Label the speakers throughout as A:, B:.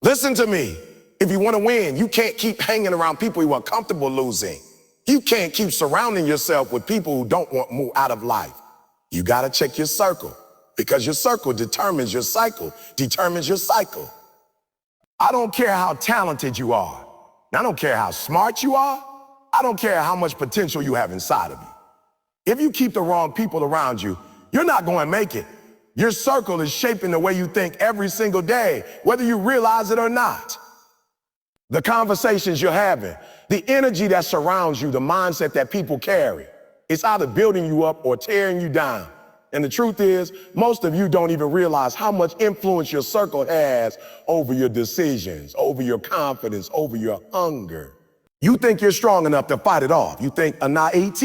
A: Listen to me. If you want to win, you can't keep hanging around people who are comfortable losing. You can't keep surrounding yourself with people who don't want to move out of life. You got to check your circle, because your circle determines your cycle, I don't care how talented you are. I don't care how smart you are. I don't care how much potential you have inside of you. If you keep the wrong people around you, you're not going to make it. Your circle is shaping the way you think every single day, whether you realize it or not. The conversations you're having, the energy that surrounds you, the mindset that people carry, it's either building you up or tearing you down. And the truth is, most of you don't even realize how much influence your circle has over your decisions, over your confidence, over your hunger. You think you're strong enough to fight it off. You think, I'm not AT.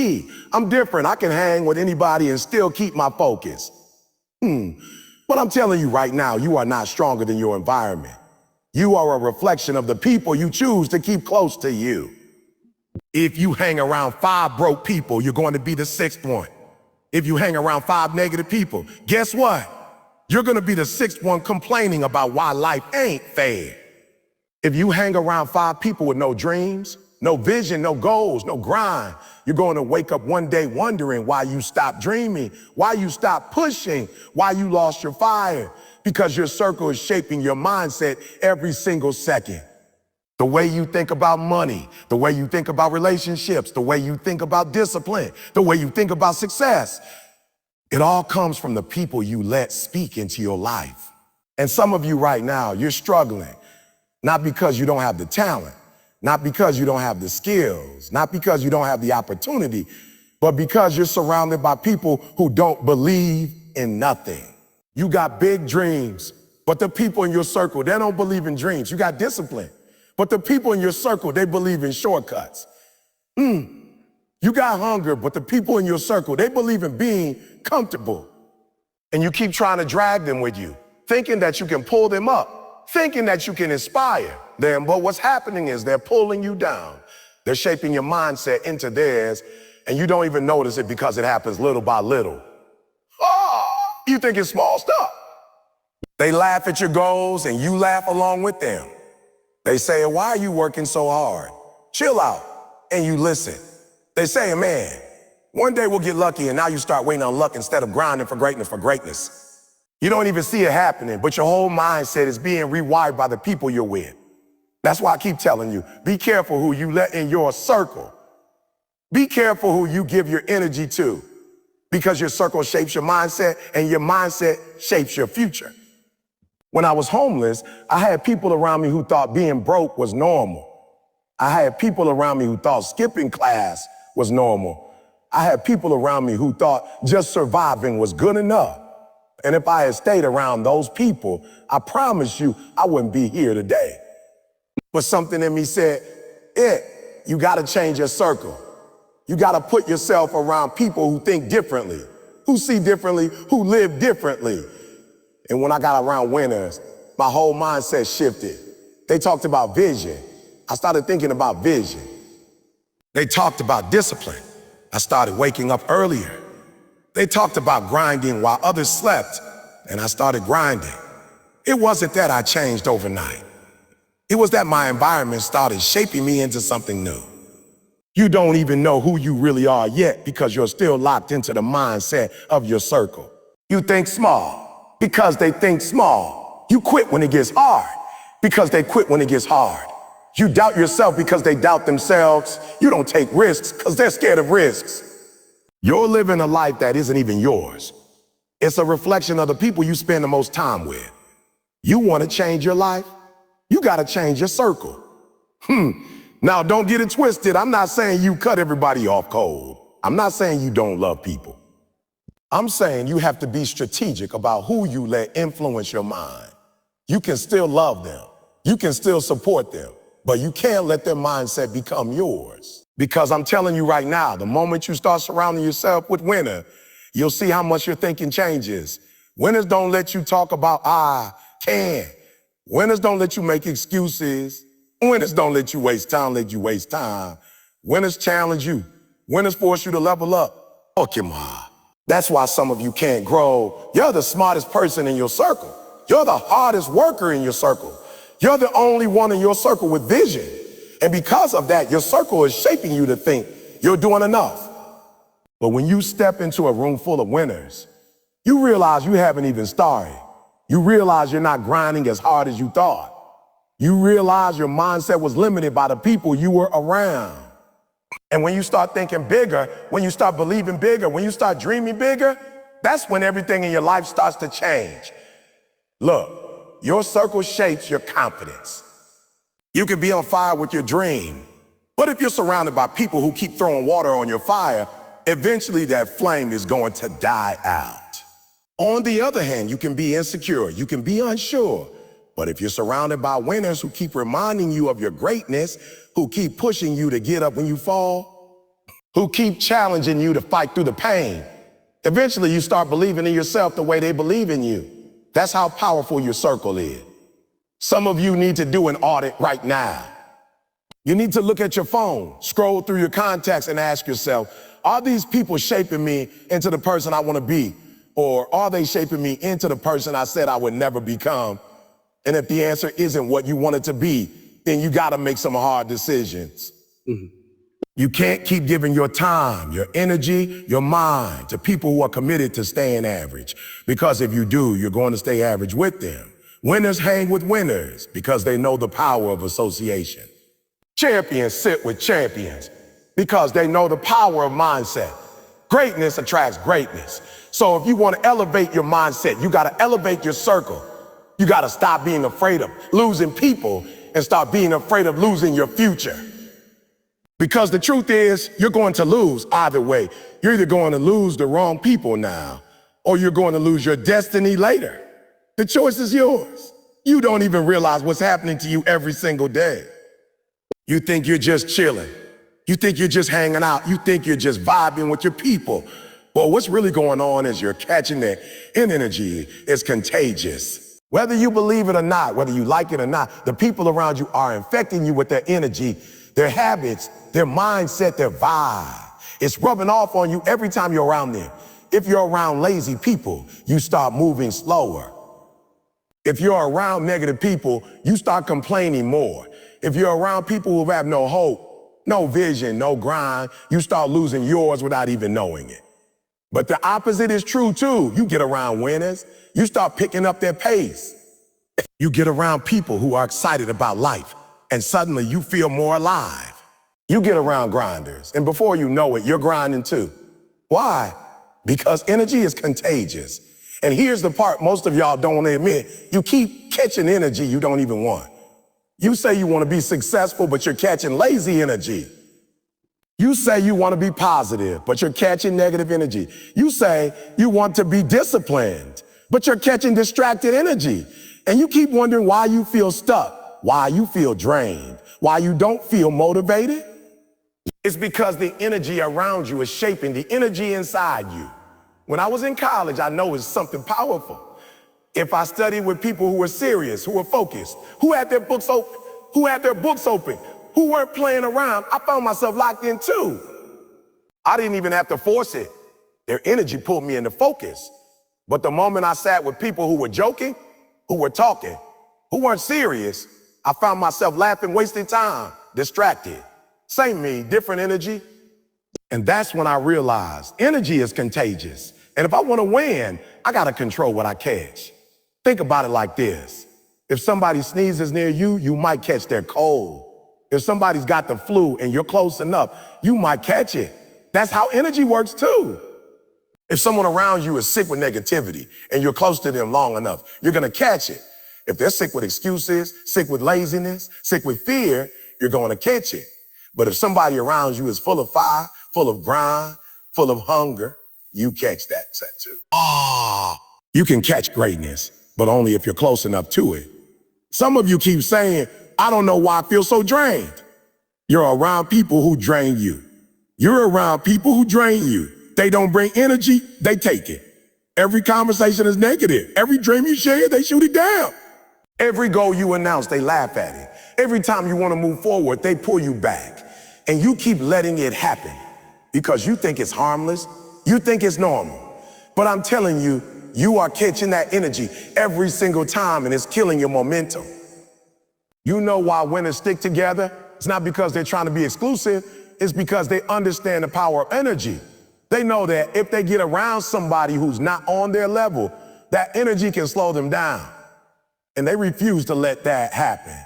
A: I'm different. I can hang with anybody and still keep my focus. But I'm telling you right now, you are not stronger than your environment. You are a reflection of the people you choose to keep close to you. If you hang around 5 broke people, you're going to be the 6th one. If you hang around 5 negative people, guess what? You're going to be the 6th one complaining about why life ain't fair. If you hang around 5 people with no dreams, no vision, no goals, no grind, you're going to wake up one day wondering why you stopped dreaming, why you stopped pushing, why you lost your fire, because your circle is shaping your mindset every single second. The way you think about money, the way you think about relationships, the way you think about discipline, the way you think about success, it all comes from the people you let speak into your life. And some of you right now, you're struggling, not because you don't have the talent, not because you don't have the skills, not because you don't have the opportunity, but because you're surrounded by people who don't believe in nothing. You got big dreams, but the people in your circle, they don't believe in dreams. You got discipline, but the people in your circle, they believe in shortcuts. You got hunger, but the people in your circle, they believe in being comfortable. And you keep trying to drag them with you, thinking that you can pull them up, thinking that you can inspire them. But what's happening is they're pulling you down. They're shaping your mindset into theirs, and you don't even notice it because it happens little by little. You think it's small stuff. They laugh at your goals, and you laugh along with them. They say, why are you working so hard? Chill out, and you listen. They say, man, one day we'll get lucky, and now you start waiting on luck instead of grinding for greatness. You don't even see it happening, but your whole mindset is being rewired by the people you're with. That's why I keep telling you, be careful who you let in your circle. Be careful who you give your energy to, because your circle shapes your mindset, and your mindset shapes your future. When I was homeless, I had people around me who thought being broke was normal. I had people around me who thought skipping class was normal. I had people around me who thought just surviving was good enough. And if I had stayed around those people, I promise you I wouldn't be here today. But something in me said, you got to change your circle. You got to put yourself around people who think differently, who see differently, who live differently. And when I got around winners, my whole mindset shifted. They talked about vision. I started thinking about vision. They talked about discipline. I started waking up earlier. They talked about grinding while others slept, and I started grinding. It wasn't that I changed overnight. It was that my environment started shaping me into something new. You don't even know who you really are yet because you're still locked into the mindset of your circle. You think small because they think small. You quit when it gets hard because they quit when it gets hard. You doubt yourself because they doubt themselves. You don't take risks because they're scared of risks. You're living a life that isn't even yours. It's a reflection of the people you spend the most time with. You want to change your life? You got to change your circle. Now, don't get it twisted. I'm not saying you cut everybody off cold. I'm not saying you don't love people. I'm saying you have to be strategic about who you let influence your mind. You can still love them. You can still support them, but you can't let their mindset become yours. Because I'm telling you right now, the moment you start surrounding yourself with winners, you'll see how much your thinking changes. Winners don't let you talk about, I can. Winners don't let you make excuses. Winners don't let you waste time, Winners challenge you. Winners force you to level up. That's why some of you can't grow. You're the smartest person in your circle. You're the hardest worker in your circle. You're the only one in your circle with vision. And because of that, your circle is shaping you to think you're doing enough. But when you step into a room full of winners, you realize you haven't even started. You realize you're not grinding as hard as you thought. You realize your mindset was limited by the people you were around. And when you start thinking bigger, when you start believing bigger, when you start dreaming bigger, that's when everything in your life starts to change. Look, your circle shapes your confidence. You can be on fire with your dream, but if you're surrounded by people who keep throwing water on your fire, eventually that flame is going to die out. On the other hand, you can be insecure, you can be unsure, but if you're surrounded by winners who keep reminding you of your greatness, who keep pushing you to get up when you fall, who keep challenging you to fight through the pain, eventually you start believing in yourself the way they believe in you. That's how powerful your circle is. Some of you need to do an audit right now. You need to look at your phone, scroll through your contacts and ask yourself, are these people shaping me into the person I want to be? Or are they shaping me into the person I said I would never become? And if the answer isn't what you want it to be, then you got to make some hard decisions. You can't keep giving your time, your energy, your mind to people who are committed to staying average. Because if you do, you're going to stay average with them. Winners hang with winners because they know the power of association. Champions sit with champions because they know the power of mindset. Greatness attracts greatness. So if you want to elevate your mindset, you got to elevate your circle. You got to stop being afraid of losing people and start being afraid of losing your future. Because the truth is, you're going to lose either way. You're either going to lose the wrong people now, or you're going to lose your destiny later. The choice is yours. You don't even realize what's happening to you every single day. You think you're just chilling. You think you're just hanging out. You think you're just vibing with your people. But what's really going on is you're catching their energy. It's contagious. Whether you believe it or not, whether you like it or not, the people around you are infecting you with their energy, their habits, their mindset, their vibe. It's rubbing off on you every time you're around them. If you're around lazy people, you start moving slower. If you're around negative people, you start complaining more. If you're around people who have no hope, no vision, no grind, you start losing yours without even knowing it. But the opposite is true too. You get around winners, you start picking up their pace. You get around people who are excited about life, and suddenly you feel more alive. You get around grinders, and before you know it, you're grinding too. Why? Because energy is contagious. And here's the part most of y'all don't want to admit. You keep catching energy you don't even want. You say you want to be successful, but you're catching lazy energy. You say you want to be positive, but you're catching negative energy. You say you want to be disciplined, but you're catching distracted energy. And you keep wondering why you feel stuck, why you feel drained, why you don't feel motivated. It's because the energy around you is shaping the energy inside you. When I was in college, I know it's something powerful. If I studied with people who were serious, who were focused, who had their books open, who weren't playing around, I found myself locked in too. I didn't even have to force it. Their energy pulled me into focus. But the moment I sat with people who were joking, who were talking, who weren't serious, I found myself laughing, wasting time, distracted. Same me, different energy. And that's when I realized energy is contagious. And if I want to win, I got to control what I catch. Think about it like this. If somebody sneezes near you, you might catch their cold. If somebody's got the flu and you're close enough, you might catch it. That's how energy works too. If someone around you is sick with negativity and you're close to them long enough, you're going to catch it. If they're sick with excuses, sick with laziness, sick with fear, you're going to catch it. But if somebody around you is full of fire, full of grind, full of hunger, you catch that set too. You can catch greatness, but only if you're close enough to it. Some of you keep saying, I don't know why I feel so drained. You're around people who drain you. You're around people who drain you. They don't bring energy, they take it. Every conversation is negative. Every dream you share, they shoot it down. Every goal you announce, they laugh at it. Every time you want to move forward, they pull you back. And you keep letting it happen because you think it's harmless. You think it's normal. But I'm telling you, you are catching that energy every single time and it's killing your momentum. You know why winners stick together? It's not because they're trying to be exclusive, it's because they understand the power of energy. They know that if they get around somebody who's not on their level, that energy can slow them down. And they refuse to let that happen.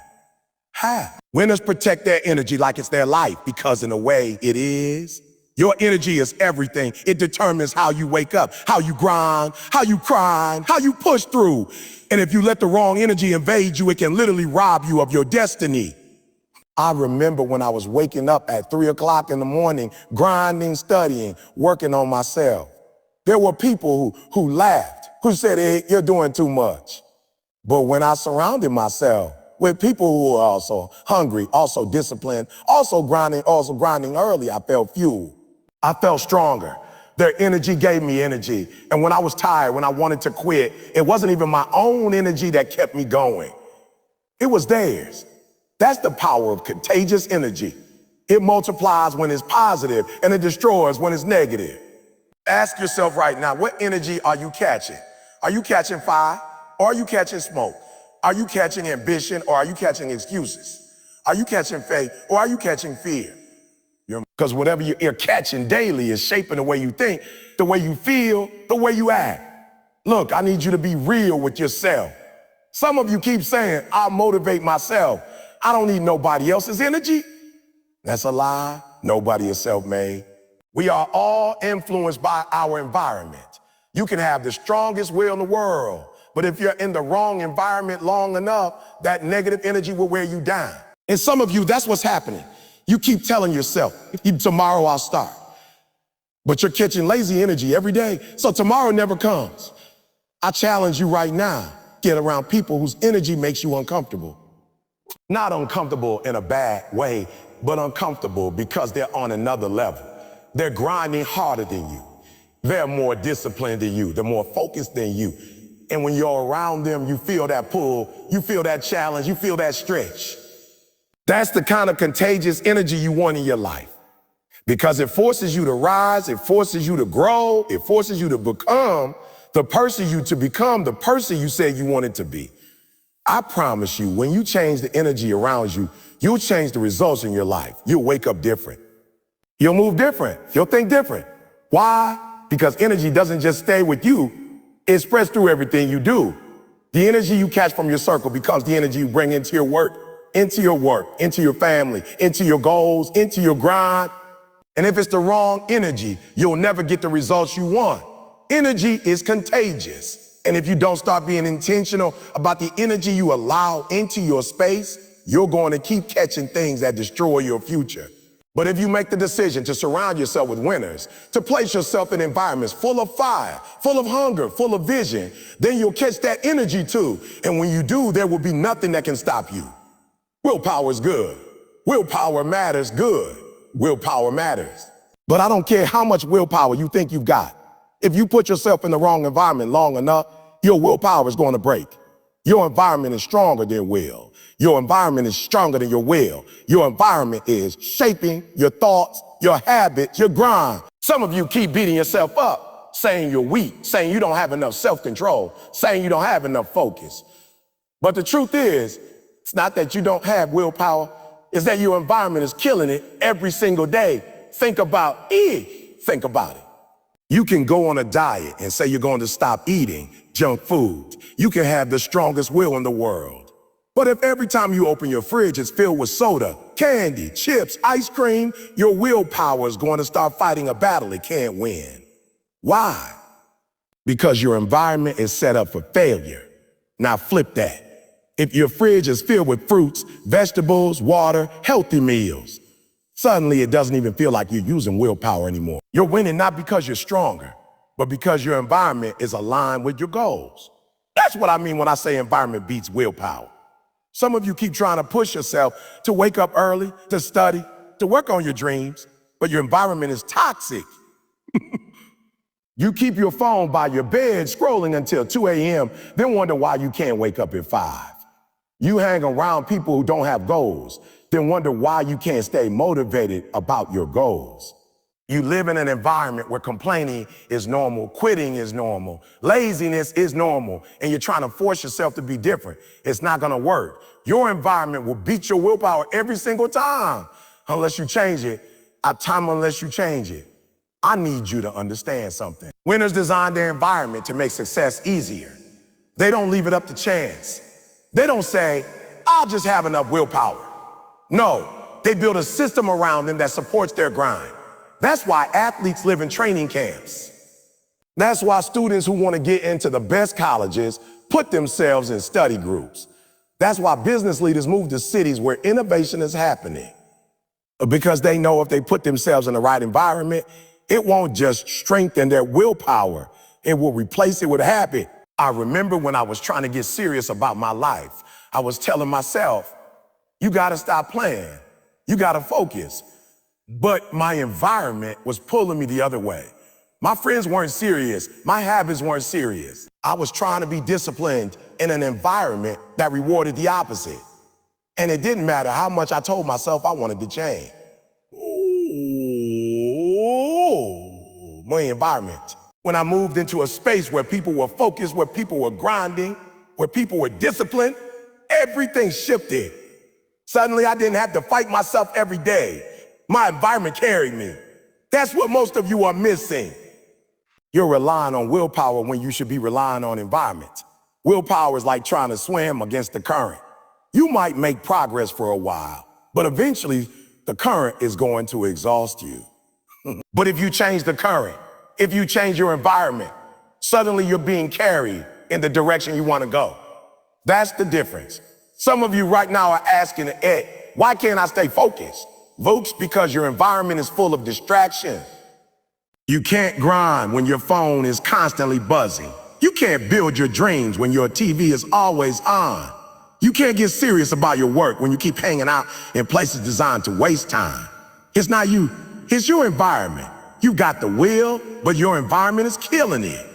A: Winners protect their energy like it's their life because in a way it is. Your energy is everything. It determines how you wake up, how you grind, how you cry, how you push through. And if you let the wrong energy invade you, it can literally rob you of your destiny. I remember when I was waking up at 3 o'clock in the morning, grinding, studying, working on myself. There were people who laughed, who said, hey, you're doing too much. But when I surrounded myself with people who were also hungry, also disciplined, also grinding early, I felt fueled. I felt stronger. Their energy gave me energy. And when I was tired, when I wanted to quit, it wasn't even my own energy that kept me going. It was theirs. That's the power of contagious energy. It multiplies when it's positive and it destroys when it's negative. Ask yourself right now, what energy are you catching? Are you catching fire or are you catching smoke? Are you catching ambition or are you catching excuses? Are you catching faith or are you catching fear? Because whatever you're catching daily is shaping the way you think, the way you feel, the way you act. Look, I need you to be real with yourself. Some of you keep saying, I'll motivate myself. I don't need nobody else's energy. That's a lie. Nobody is self-made. We are all influenced by our environment. You can have the strongest will in the world, but if you're in the wrong environment long enough, that negative energy will wear you down. And some of you, that's what's happening. You keep telling yourself, tomorrow I'll start. But you're catching lazy energy every day, so tomorrow never comes. I challenge you right now, get around people whose energy makes you uncomfortable. Not uncomfortable in a bad way, but uncomfortable because they're on another level. They're grinding harder than you. They're more disciplined than you. They're more focused than you. And when you're around them, you feel that pull, you feel that challenge, you feel that stretch. That's the kind of contagious energy you want in your life because it forces you to rise, it forces you to grow, it forces you to become the person you said you wanted to be. I promise you, when you change the energy around you, you'll change the results in your life. You'll wake up different. You'll move different. You'll think different. Why? Because energy doesn't just stay with you. It spreads through everything you do. The energy you catch from your circle becomes the energy you bring into your work, into your family, into your goals, into your grind. And if it's the wrong energy, you'll never get the results you want. Energy is contagious. And if you don't start being intentional about the energy you allow into your space, you're going to keep catching things that destroy your future. But if you make the decision to surround yourself with winners, to place yourself in environments full of fire, full of hunger, full of vision, then you'll catch that energy too. And when you do, there will be nothing that can stop you. Willpower is good. Willpower matters. Good. Willpower matters. But I don't care how much willpower you think you've got. If you put yourself in the wrong environment long enough, your willpower is going to break. Your environment is stronger than will. Your environment is stronger than your will. Your environment is shaping your thoughts, your habits, your grind. Some of you keep beating yourself up, saying you're weak, saying you don't have enough self-control, saying you don't have enough focus. But the truth is, it's not that you don't have willpower, it's that your environment is killing it every single day. Think about it. Think about it. You can go on a diet and say you're going to stop eating junk food. You can have the strongest will in the world. But if every time you open your fridge it's filled with soda, candy, chips, ice cream, your willpower is going to start fighting a battle it can't win. Why? Because your environment is set up for failure. Now flip that. If your fridge is filled with fruits, vegetables, water, healthy meals, suddenly it doesn't even feel like you're using willpower anymore. You're winning not because you're stronger, but because your environment is aligned with your goals. That's what I mean when I say environment beats willpower. Some of you keep trying to push yourself to wake up early, to study, to work on your dreams, but your environment is toxic. You keep your phone by your bed scrolling until 2 a.m., then wonder why you can't wake up at 5. You hang around people who don't have goals, then wonder why you can't stay motivated about your goals. You live in an environment where complaining is normal, quitting is normal, laziness is normal, and you're trying to force yourself to be different. It's not gonna work. Your environment will beat your willpower every single time unless you change it. Unless you change it. I need you to understand something. Winners design their environment to make success easier. They don't leave it up to chance. They don't say, I'll just have enough willpower. No, they build a system around them that supports their grind. That's why athletes live in training camps. That's why students who want to get into the best colleges put themselves in study groups. That's why business leaders move to cities where innovation is happening. Because they know if they put themselves in the right environment, it won't just strengthen their willpower, it will replace it with habit. I remember when I was trying to get serious about my life, I was telling myself, you gotta stop playing, you gotta focus. But my environment was pulling me the other way. My friends weren't serious, my habits weren't serious. I was trying to be disciplined in an environment that rewarded the opposite. And it didn't matter how much I told myself I wanted to change. Ooh, my environment. When I moved into a space where people were focused, where people were grinding, where people were disciplined, everything shifted. Suddenly I didn't have to fight myself every day. My environment carried me. That's what most of you are missing. You're relying on willpower when you should be relying on environment. Willpower is like trying to swim against the current. You might make progress for a while, but eventually the current is going to exhaust you. But if you change the current, if you change your environment, suddenly you're being carried in the direction you want to go. That's the difference. Some of you right now are asking, Ed, why can't I stay focused? Folks, because your environment is full of distraction. You can't grind when your phone is constantly buzzing. You can't build your dreams when your TV is always on. You can't get serious about your work when you keep hanging out in places designed to waste time. It's not you, it's your environment. You got the will, but your environment is killing it.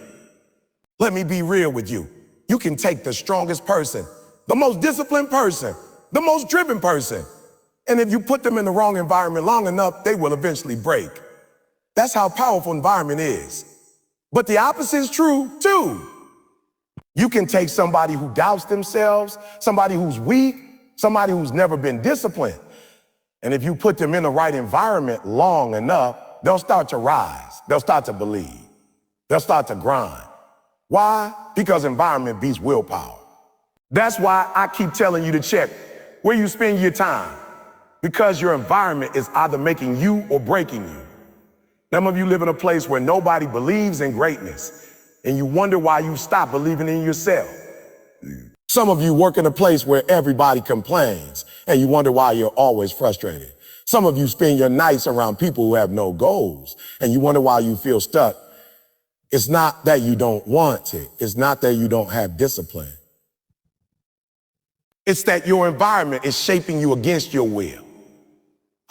A: Let me be real with you. You can take the strongest person, the most disciplined person, the most driven person, and if you put them in the wrong environment long enough, they will eventually break. That's how powerful environment is. But the opposite is true too. You can take somebody who doubts themselves, somebody who's weak, somebody who's never been disciplined. And if you put them in the right environment long enough, they'll start to rise. They'll start to believe. They'll start to grind. Why? Because environment beats willpower. That's why I keep telling you to check where you spend your time. Because your environment is either making you or breaking you. Some of you live in a place where nobody believes in greatness, and you wonder why you stop believing in yourself. Some of you work in a place where everybody complains, and you wonder why you're always frustrated. Some of you spend your nights around people who have no goals, and you wonder why you feel stuck. It's not that you don't want it. It's not that you don't have discipline. It's that your environment is shaping you against your will.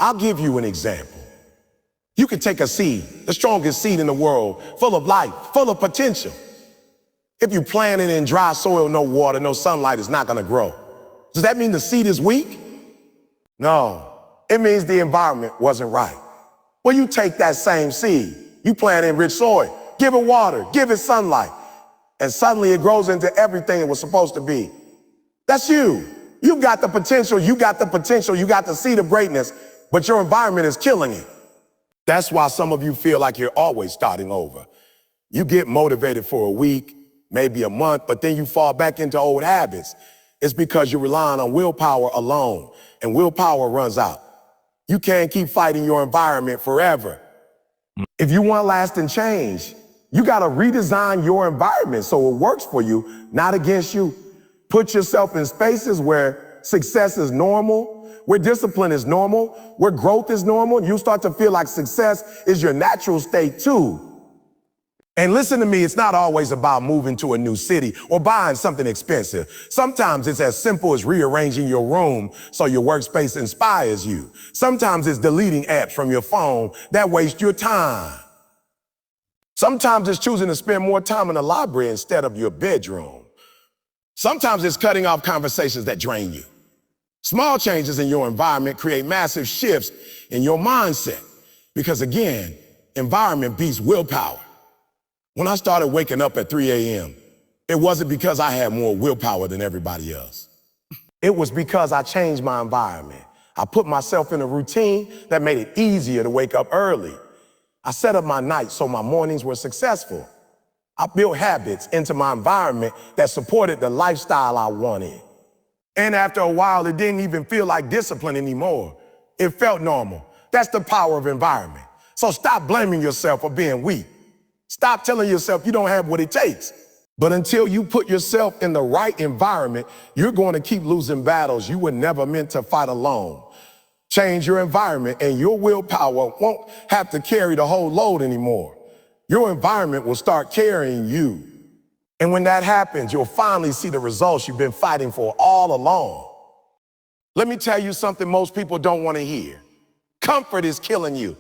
A: I'll give you an example. You could take a seed, the strongest seed in the world, full of life, full of potential. If you plant it in dry soil, no water, no sunlight, it's not gonna grow. Does that mean the seed is weak? No, it means the environment wasn't right. Well, you take that same seed, you plant it in rich soil, give it water, give it sunlight, and suddenly it grows into everything it was supposed to be. That's you. You've got the potential, you got the seed of greatness, but your environment is killing it. That's why some of you feel like you're always starting over. You get motivated for a week, maybe a month, but then you fall back into old habits. It's because you're relying on willpower alone, and willpower runs out. You can't keep fighting your environment forever. If you want lasting change, you gotta redesign your environment so it works for you, not against you. Put yourself in spaces where success is normal, where discipline is normal, where growth is normal, and you start to feel like success is your natural state too. And listen to me, it's not always about moving to a new city or buying something expensive. Sometimes it's as simple as rearranging your room so your workspace inspires you. Sometimes it's deleting apps from your phone that waste your time. Sometimes it's choosing to spend more time in the library instead of your bedroom. Sometimes it's cutting off conversations that drain you. Small changes in your environment create massive shifts in your mindset. Because again, environment beats willpower. When I started waking up at 3 a.m., it wasn't because I had more willpower than everybody else. It was because I changed my environment. I put myself in a routine that made it easier to wake up early. I set up my nights so my mornings were successful. I built habits into my environment that supported the lifestyle I wanted. And after a while, it didn't even feel like discipline anymore. It felt normal. That's the power of environment. So stop blaming yourself for being weak. Stop telling yourself you don't have what it takes. But until you put yourself in the right environment, you're going to keep losing battles you were never meant to fight alone. Change your environment and your willpower won't have to carry the whole load anymore. Your environment will start carrying you. And when that happens, you'll finally see the results you've been fighting for all along. Let me tell you something most people don't want to hear. Comfort is killing you.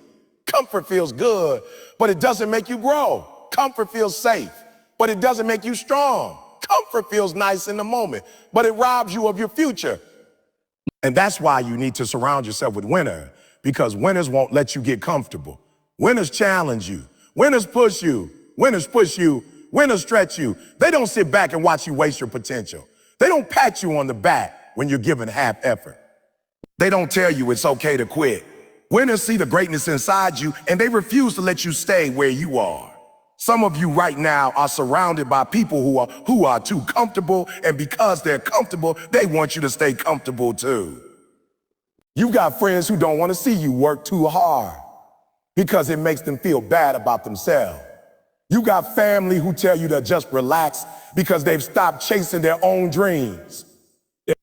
A: Comfort feels good, but it doesn't make you grow. Comfort feels safe, but it doesn't make you strong. Comfort feels nice in the moment, but it robs you of your future. And that's why you need to surround yourself with winners, because winners won't let you get comfortable. Winners challenge you. Winners push you. Winners push you. Winners stretch you. They don't sit back and watch you waste your potential. They don't pat you on the back when you're giving half effort. They don't tell you it's okay to quit. Winners see the greatness inside you, and they refuse to let you stay where you are. Some of you right now are surrounded by people who are too comfortable, and because they're comfortable, they want you to stay comfortable too. You've got friends who don't want to see you work too hard because it makes them feel bad about themselves. You got family who tell you to just relax because they've stopped chasing their own dreams.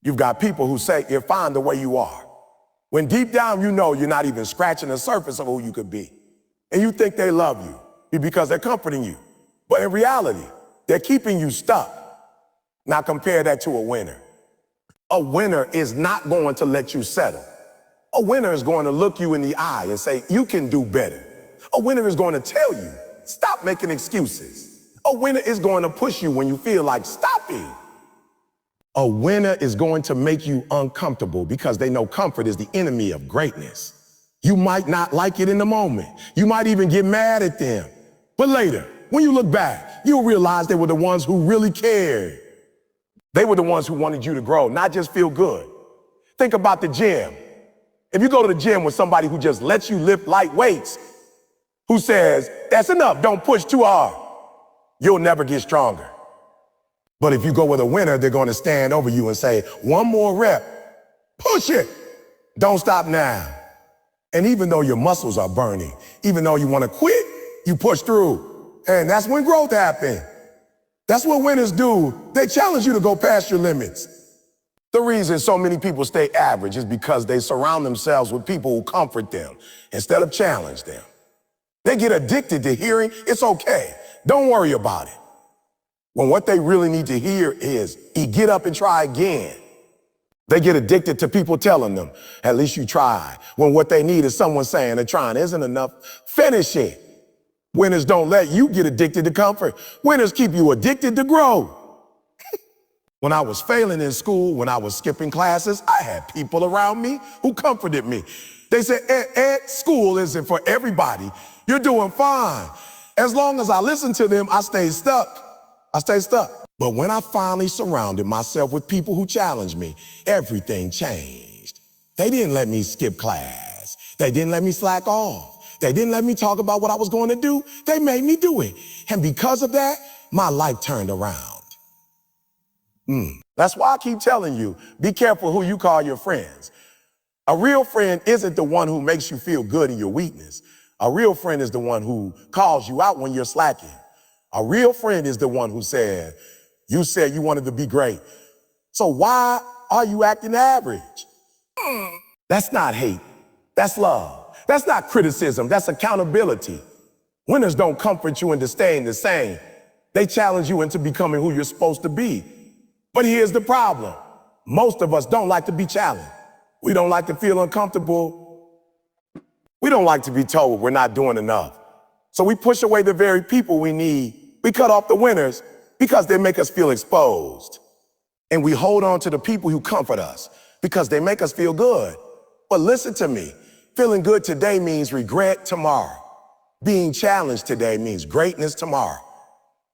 A: You've got people who say you're fine the way you are, when deep down you know you're not even scratching the surface of who you could be. And you think they love you because they're comforting you. But in reality, they're keeping you stuck. Now compare that to a winner. A winner is not going to let you settle. A winner is going to look you in the eye and say, you can do better. A winner is going to tell you, stop making excuses. A winner is going to push you when you feel like stopping. A winner is going to make you uncomfortable because they know comfort is the enemy of greatness. You might not like it in the moment. You might even get mad at them. But later, when you look back, you'll realize they were the ones who really cared. They were the ones who wanted you to grow, not just feel good. Think about the gym. If you go to the gym with somebody who just lets you lift light weights, who says, that's enough, don't push too hard, you'll never get stronger. But if you go with a winner, they're going to stand over you and say, one more rep, push it, don't stop now. And even though your muscles are burning, even though you want to quit, you push through. And that's when growth happens. That's what winners do. They challenge you to go past your limits. The reason so many people stay average is because they surround themselves with people who comfort them instead of challenge them. They get addicted to hearing, it's okay, don't worry about it. When what they really need to hear is, get up and try again. They get addicted to people telling them, at least you tried. When what they need is someone saying that trying isn't enough, finish it. Winners don't let you get addicted to comfort. Winners keep you addicted to growth. When I was failing in school, when I was skipping classes, I had people around me who comforted me. They said, Ed, school isn't for everybody. You're doing fine. As long as I listened to them, I stayed stuck. But when I finally surrounded myself with people who challenged me, everything changed. They didn't let me skip class. They didn't let me slack off. They didn't let me talk about what I was going to do. They made me do it. And because of that, my life turned around. That's why I keep telling you, be careful who you call your friends. A real friend isn't the one who makes you feel good in your weakness. A real friend is the one who calls you out when you're slacking. A real friend is the one who said you wanted to be great. So why are you acting average? That's not hate. That's love. That's not criticism. That's accountability. Winners don't comfort you into staying the same. They challenge you into becoming who you're supposed to be. But here's the problem. Most of us don't like to be challenged. We don't like to feel uncomfortable. We don't like to be told we're not doing enough. So we push away the very people we need. We cut off the winners because they make us feel exposed. And we hold on to the people who comfort us because they make us feel good. But listen to me, feeling good today means regret tomorrow. Being challenged today means greatness tomorrow.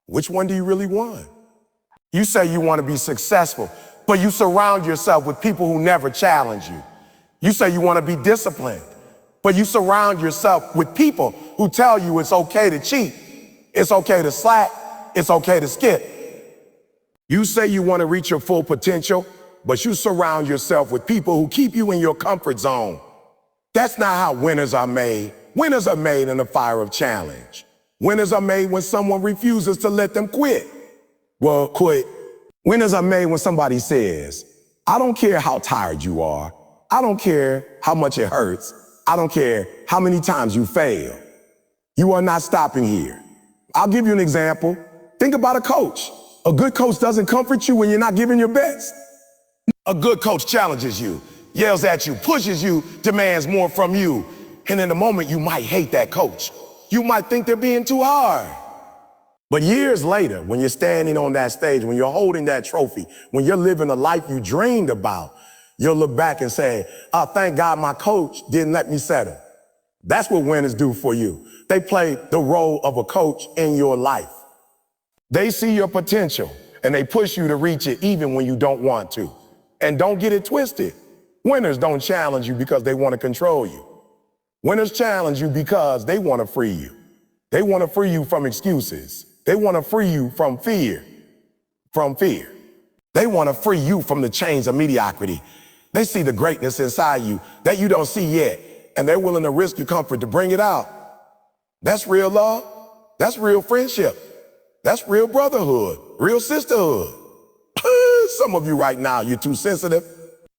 A: Which one do you really want? You say you want to be successful, but you surround yourself with people who never challenge you. You say you want to be disciplined, but you surround yourself with people who tell you it's okay to cheat, it's okay to slack, it's okay to skip. You say you want to reach your full potential, but you surround yourself with people who keep you in your comfort zone. That's not how winners are made. Winners are made in the fire of challenge. Winners are made when someone refuses to let them quit. Well, quit. Winners are made when somebody says, I don't care how tired you are. I don't care how much it hurts. I don't care how many times you fail. You are not stopping here. I'll give you an example. Think about a coach. A good coach doesn't comfort you when you're not giving your best. A good coach challenges you, yells at you, pushes you, demands more from you. And in the moment, you might hate that coach. You might think they're being too hard. But years later, when you're standing on that stage, when you're holding that trophy, when you're living the life you dreamed about, you'll look back and say, oh, thank God my coach didn't let me settle. That's what winners do for you. They play the role of a coach in your life. They see your potential and they push you to reach it even when you don't want to. And don't get it twisted. Winners don't challenge you because they want to control you. Winners challenge you because they want to free you. They want to free you from excuses. They want to free you from fear. They want to free you from the chains of mediocrity. They see the greatness inside you that you don't see yet, and they're willing to risk your comfort to bring it out. That's real love. That's real friendship. That's real brotherhood, real sisterhood. Some of you right now, you're too sensitive.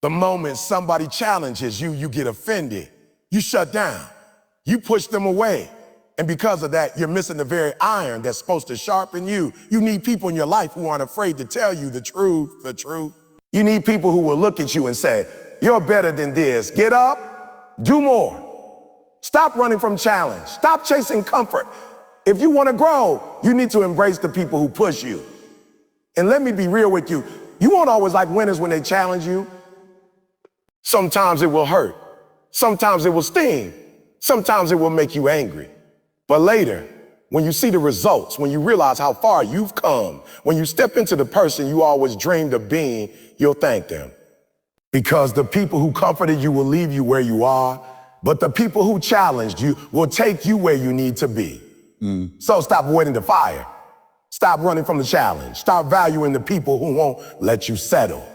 A: The moment somebody challenges you, you get offended. You shut down. You push them away. And because of that, you're missing the very iron that's supposed to sharpen you. You need people in your life who aren't afraid to tell you the truth. You need people who will look at you and say, you're better than this. Get up, do more. Stop running from challenge. Stop chasing comfort. If you want to grow, you need to embrace the people who push you. And let me be real with you. You won't always like winners when they challenge you. Sometimes it will hurt. Sometimes it will sting. Sometimes it will make you angry. But later, when you see the results, when you realize how far you've come, when you step into the person you always dreamed of being, you'll thank them. Because the people who comforted you will leave you where you are, but the people who challenged you will take you where you need to be. So stop avoiding the fire. Stop running from the challenge. Start valuing the people who won't let you settle.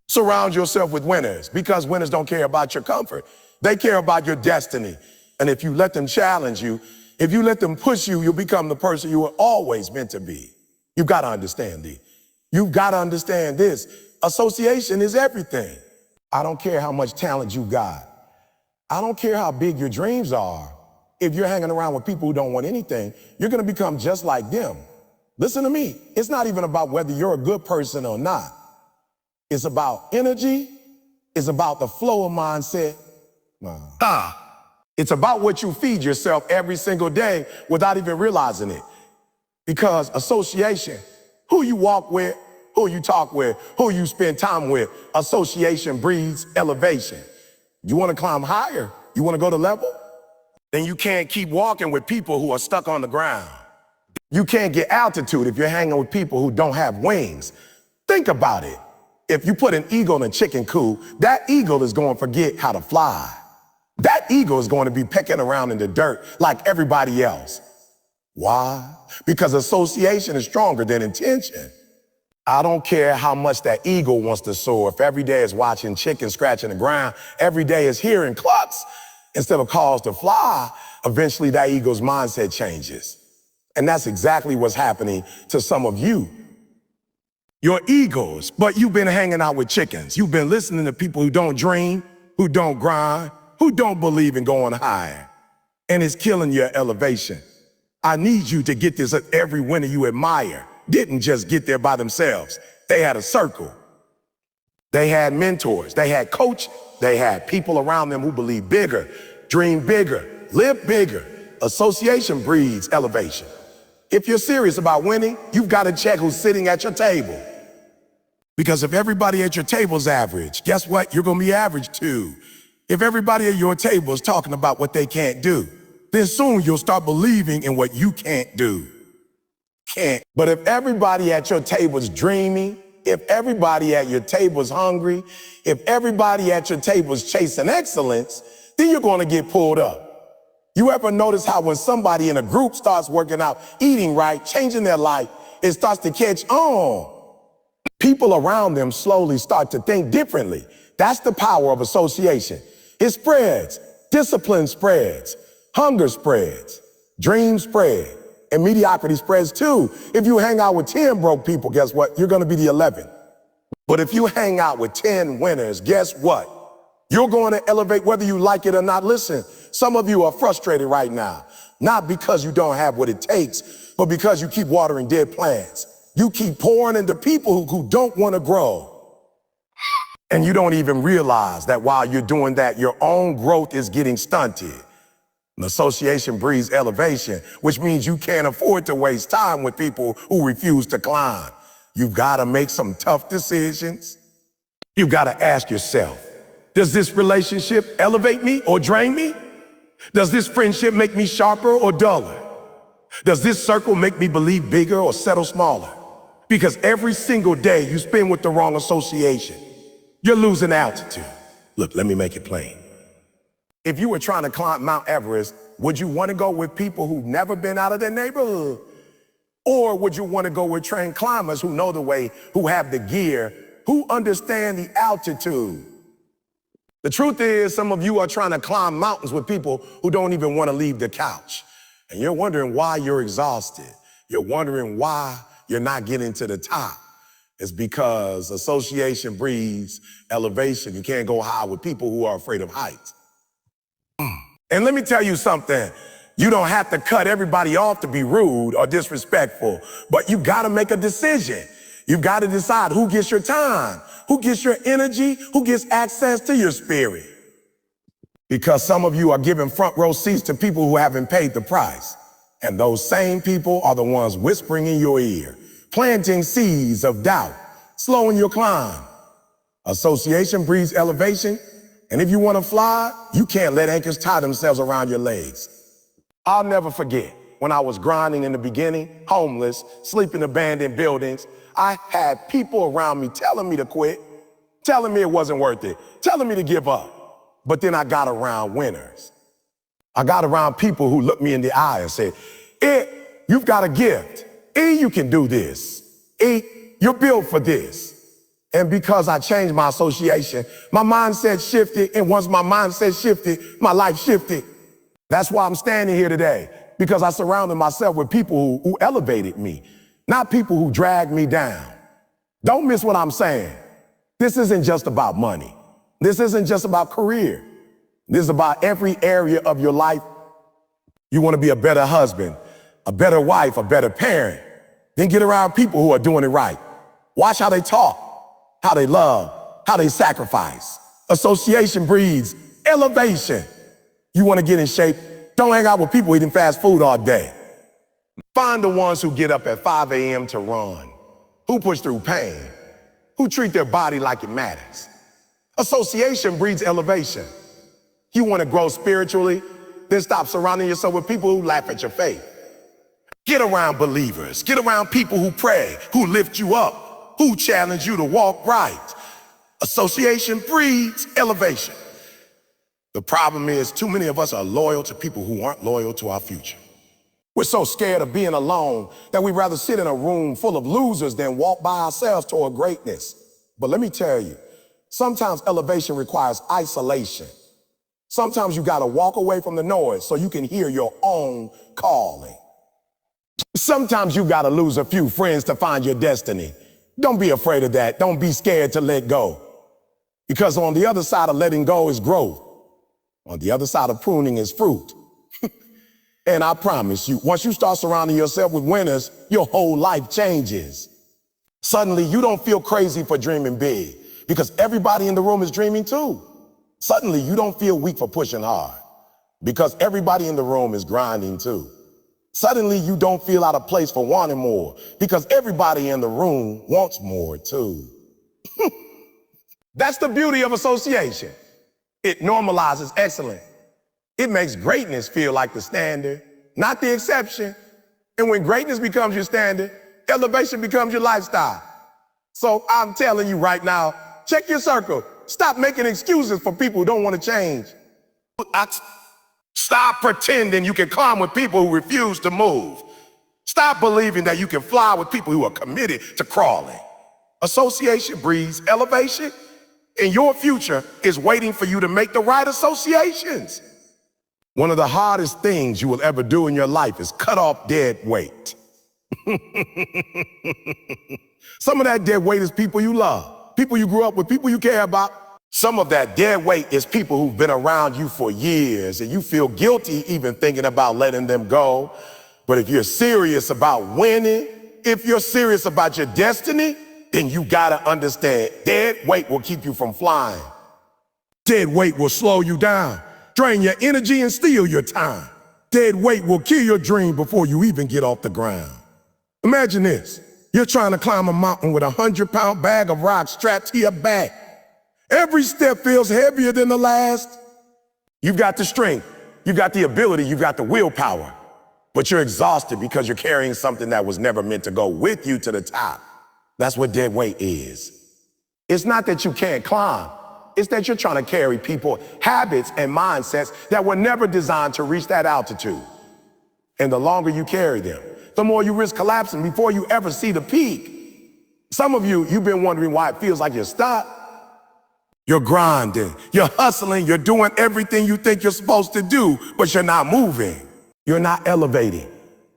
A: Surround yourself with winners, because winners don't care about your comfort. They care about your destiny. And if you let them challenge you, if you let them push you, you'll become the person you were always meant to be. You've got to understand this. You've got to understand this. Association is everything. I don't care how much talent you got. I don't care how big your dreams are. If you're hanging around with people who don't want anything, you're going to become just like them. Listen to me. It's not even about whether you're a good person or not. It's about energy. It's about the flow of mindset. It's about what you feed yourself every single day without even realizing it. Because association, who you walk with, who you talk with, who you spend time with, association breeds elevation. You want to climb higher? You want to go to level? Then you can't keep walking with people who are stuck on the ground. You can't get altitude if you're hanging with people who don't have wings. Think about it. If you put an eagle in a chicken coop, that eagle is going to forget how to fly. That eagle is going to be pecking around in the dirt like everybody else. Why? Because association is stronger than intention. I don't care how much that eagle wants to soar. If every day is watching chickens scratching the ground, every day is hearing clucks instead of calls to fly, eventually that eagle's mindset changes. And that's exactly what's happening to some of you. You're eagles, but you've been hanging out with chickens. You've been listening to people who don't dream, who don't grind, who don't believe in going higher. And it's killing your elevation. I need you to get this. Every winner you admire didn't just get there by themselves. They had a circle. They had mentors. They had coaches. They had people around them who believe bigger, dream bigger, live bigger. Association breeds elevation. If you're serious about winning, you've got to check who's sitting at your table. Because if everybody at your table's average, guess what? You're going to be average too. If everybody at your table is talking about what they can't do, then soon you'll start believing in what you can't do. Can't. But if everybody at your table's dreaming, if everybody at your table's hungry, if everybody at your table's chasing excellence, then you're going to get pulled up. You ever notice how when somebody in a group starts working out, eating right, changing their life, it starts to catch on? People around them slowly start to think differently. That's the power of association. It spreads. Discipline spreads. Hunger spreads. Dreams spread. And mediocrity spreads too. If you hang out with 10 broke people, guess what? You're going to be the 11th. But if you hang out with 10 winners, guess what? You're going to elevate whether you like it or not. Listen, some of you are frustrated right now, not because you don't have what it takes, but because you keep watering dead plants. You keep pouring into people who don't want to grow. And you don't even realize that while you're doing that, your own growth is getting stunted. An association breeds elevation, which means you can't afford to waste time with people who refuse to climb. You've got to make some tough decisions. You've got to ask yourself, does this relationship elevate me or drain me? Does this friendship make me sharper or duller? Does this circle make me believe bigger or settle smaller? Because every single day you spend with the wrong association, you're losing altitude. Look, let me make it plain. If you were trying to climb Mount Everest, would you want to go with people who've never been out of their neighborhood? Or would you want to go with trained climbers who know the way, who have the gear, who understand the altitude? The truth is, some of you are trying to climb mountains with people who don't even want to leave the couch. And you're wondering why you're exhausted. You're wondering why you're not getting to the top. It's because association breeds elevation. You can't go high with people who are afraid of heights. And let me tell you something. You don't have to cut everybody off to be rude or disrespectful, but you got to make a decision. You've got to decide who gets your time, who gets your energy, who gets access to your spirit. Because some of you are giving front row seats to people who haven't paid the price. And those same people are the ones whispering in your ear, planting seeds of doubt, slowing your climb. Association breeds elevation. And if you want to fly, you can't let anchors tie themselves around your legs. I'll never forget when I was grinding in the beginning, homeless, sleeping in abandoned buildings. I had people around me telling me to quit, telling me it wasn't worth it, telling me to give up. But then I got around winners. I got around people who looked me in the eye and said, you've got a gift. You can do this. You're built for this. And because I changed my association, my mindset shifted. And once my mindset shifted, my life shifted. That's why I'm standing here today, because I surrounded myself with people who elevated me, not people who dragged me down. Don't miss what I'm saying. This isn't just about money. This isn't just about career. This is about every area of your life. You want to be a better husband, a better wife, a better parent. Then get around people who are doing it right. Watch how they talk, how they love, how they sacrifice. Association breeds elevation. You want to get in shape? Don't hang out with people eating fast food all day. Find the ones who get up at 5 a.m. to run, who push through pain, who treat their body like it matters. Association breeds elevation. You want to grow spiritually? Then stop surrounding yourself with people who laugh at your faith. Get around believers. Get around people who pray, who lift you up, who challenge you to walk right. Association breeds elevation. The problem is too many of us are loyal to people who aren't loyal to our future. We're so scared of being alone that we'd rather sit in a room full of losers than walk by ourselves toward greatness. But let me tell you, sometimes elevation requires isolation. Sometimes you gotta walk away from the noise so you can hear your own calling. Sometimes you gotta lose a few friends to find your destiny. Don't be afraid of that. Don't be scared to let go. Because on the other side of letting go is growth. On the other side of pruning is fruit. And I promise you, once you start surrounding yourself with winners, your whole life changes. Suddenly, you don't feel crazy for dreaming big because everybody in the room is dreaming too. Suddenly, you don't feel weak for pushing hard because everybody in the room is grinding too. Suddenly, you don't feel out of place for wanting more because everybody in the room wants more too. That's the beauty of association. It normalizes excellence. It makes greatness feel like the standard, not the exception. And when greatness becomes your standard, elevation becomes your lifestyle. So I'm telling you right now, check your circle. Stop making excuses for people who don't want to change. Stop pretending you can climb with people who refuse to move. Stop believing that you can fly with people who are committed to crawling. Association breeds elevation, and your future is waiting for you to make the right associations. One of the hardest things you will ever do in your life is cut off dead weight. Some of that dead weight is people you love, people you grew up with, people you care about. Some of that dead weight is people who've been around you for years and you feel guilty even thinking about letting them go. But if you're serious about winning, if you're serious about your destiny, then you gotta understand dead weight will keep you from flying. Dead weight will slow you down, drain your energy and steal your time. Dead weight will kill your dream before you even get off the ground. Imagine this. You're trying to climb a mountain with a 100-pound bag of rocks strapped to your back. Every step feels heavier than the last. You've got the strength, you've got the ability, you've got the willpower, but you're exhausted because you're carrying something that was never meant to go with you to the top. That's what dead weight is. It's not that you can't climb. It's that you're trying to carry people, habits, and mindsets that were never designed to reach that altitude. And the longer you carry them, the more you risk collapsing before you ever see the peak. Some of you, you've been wondering why it feels like you're stuck. You're grinding, you're hustling, you're doing everything you think you're supposed to do, but you're not moving. You're not elevating.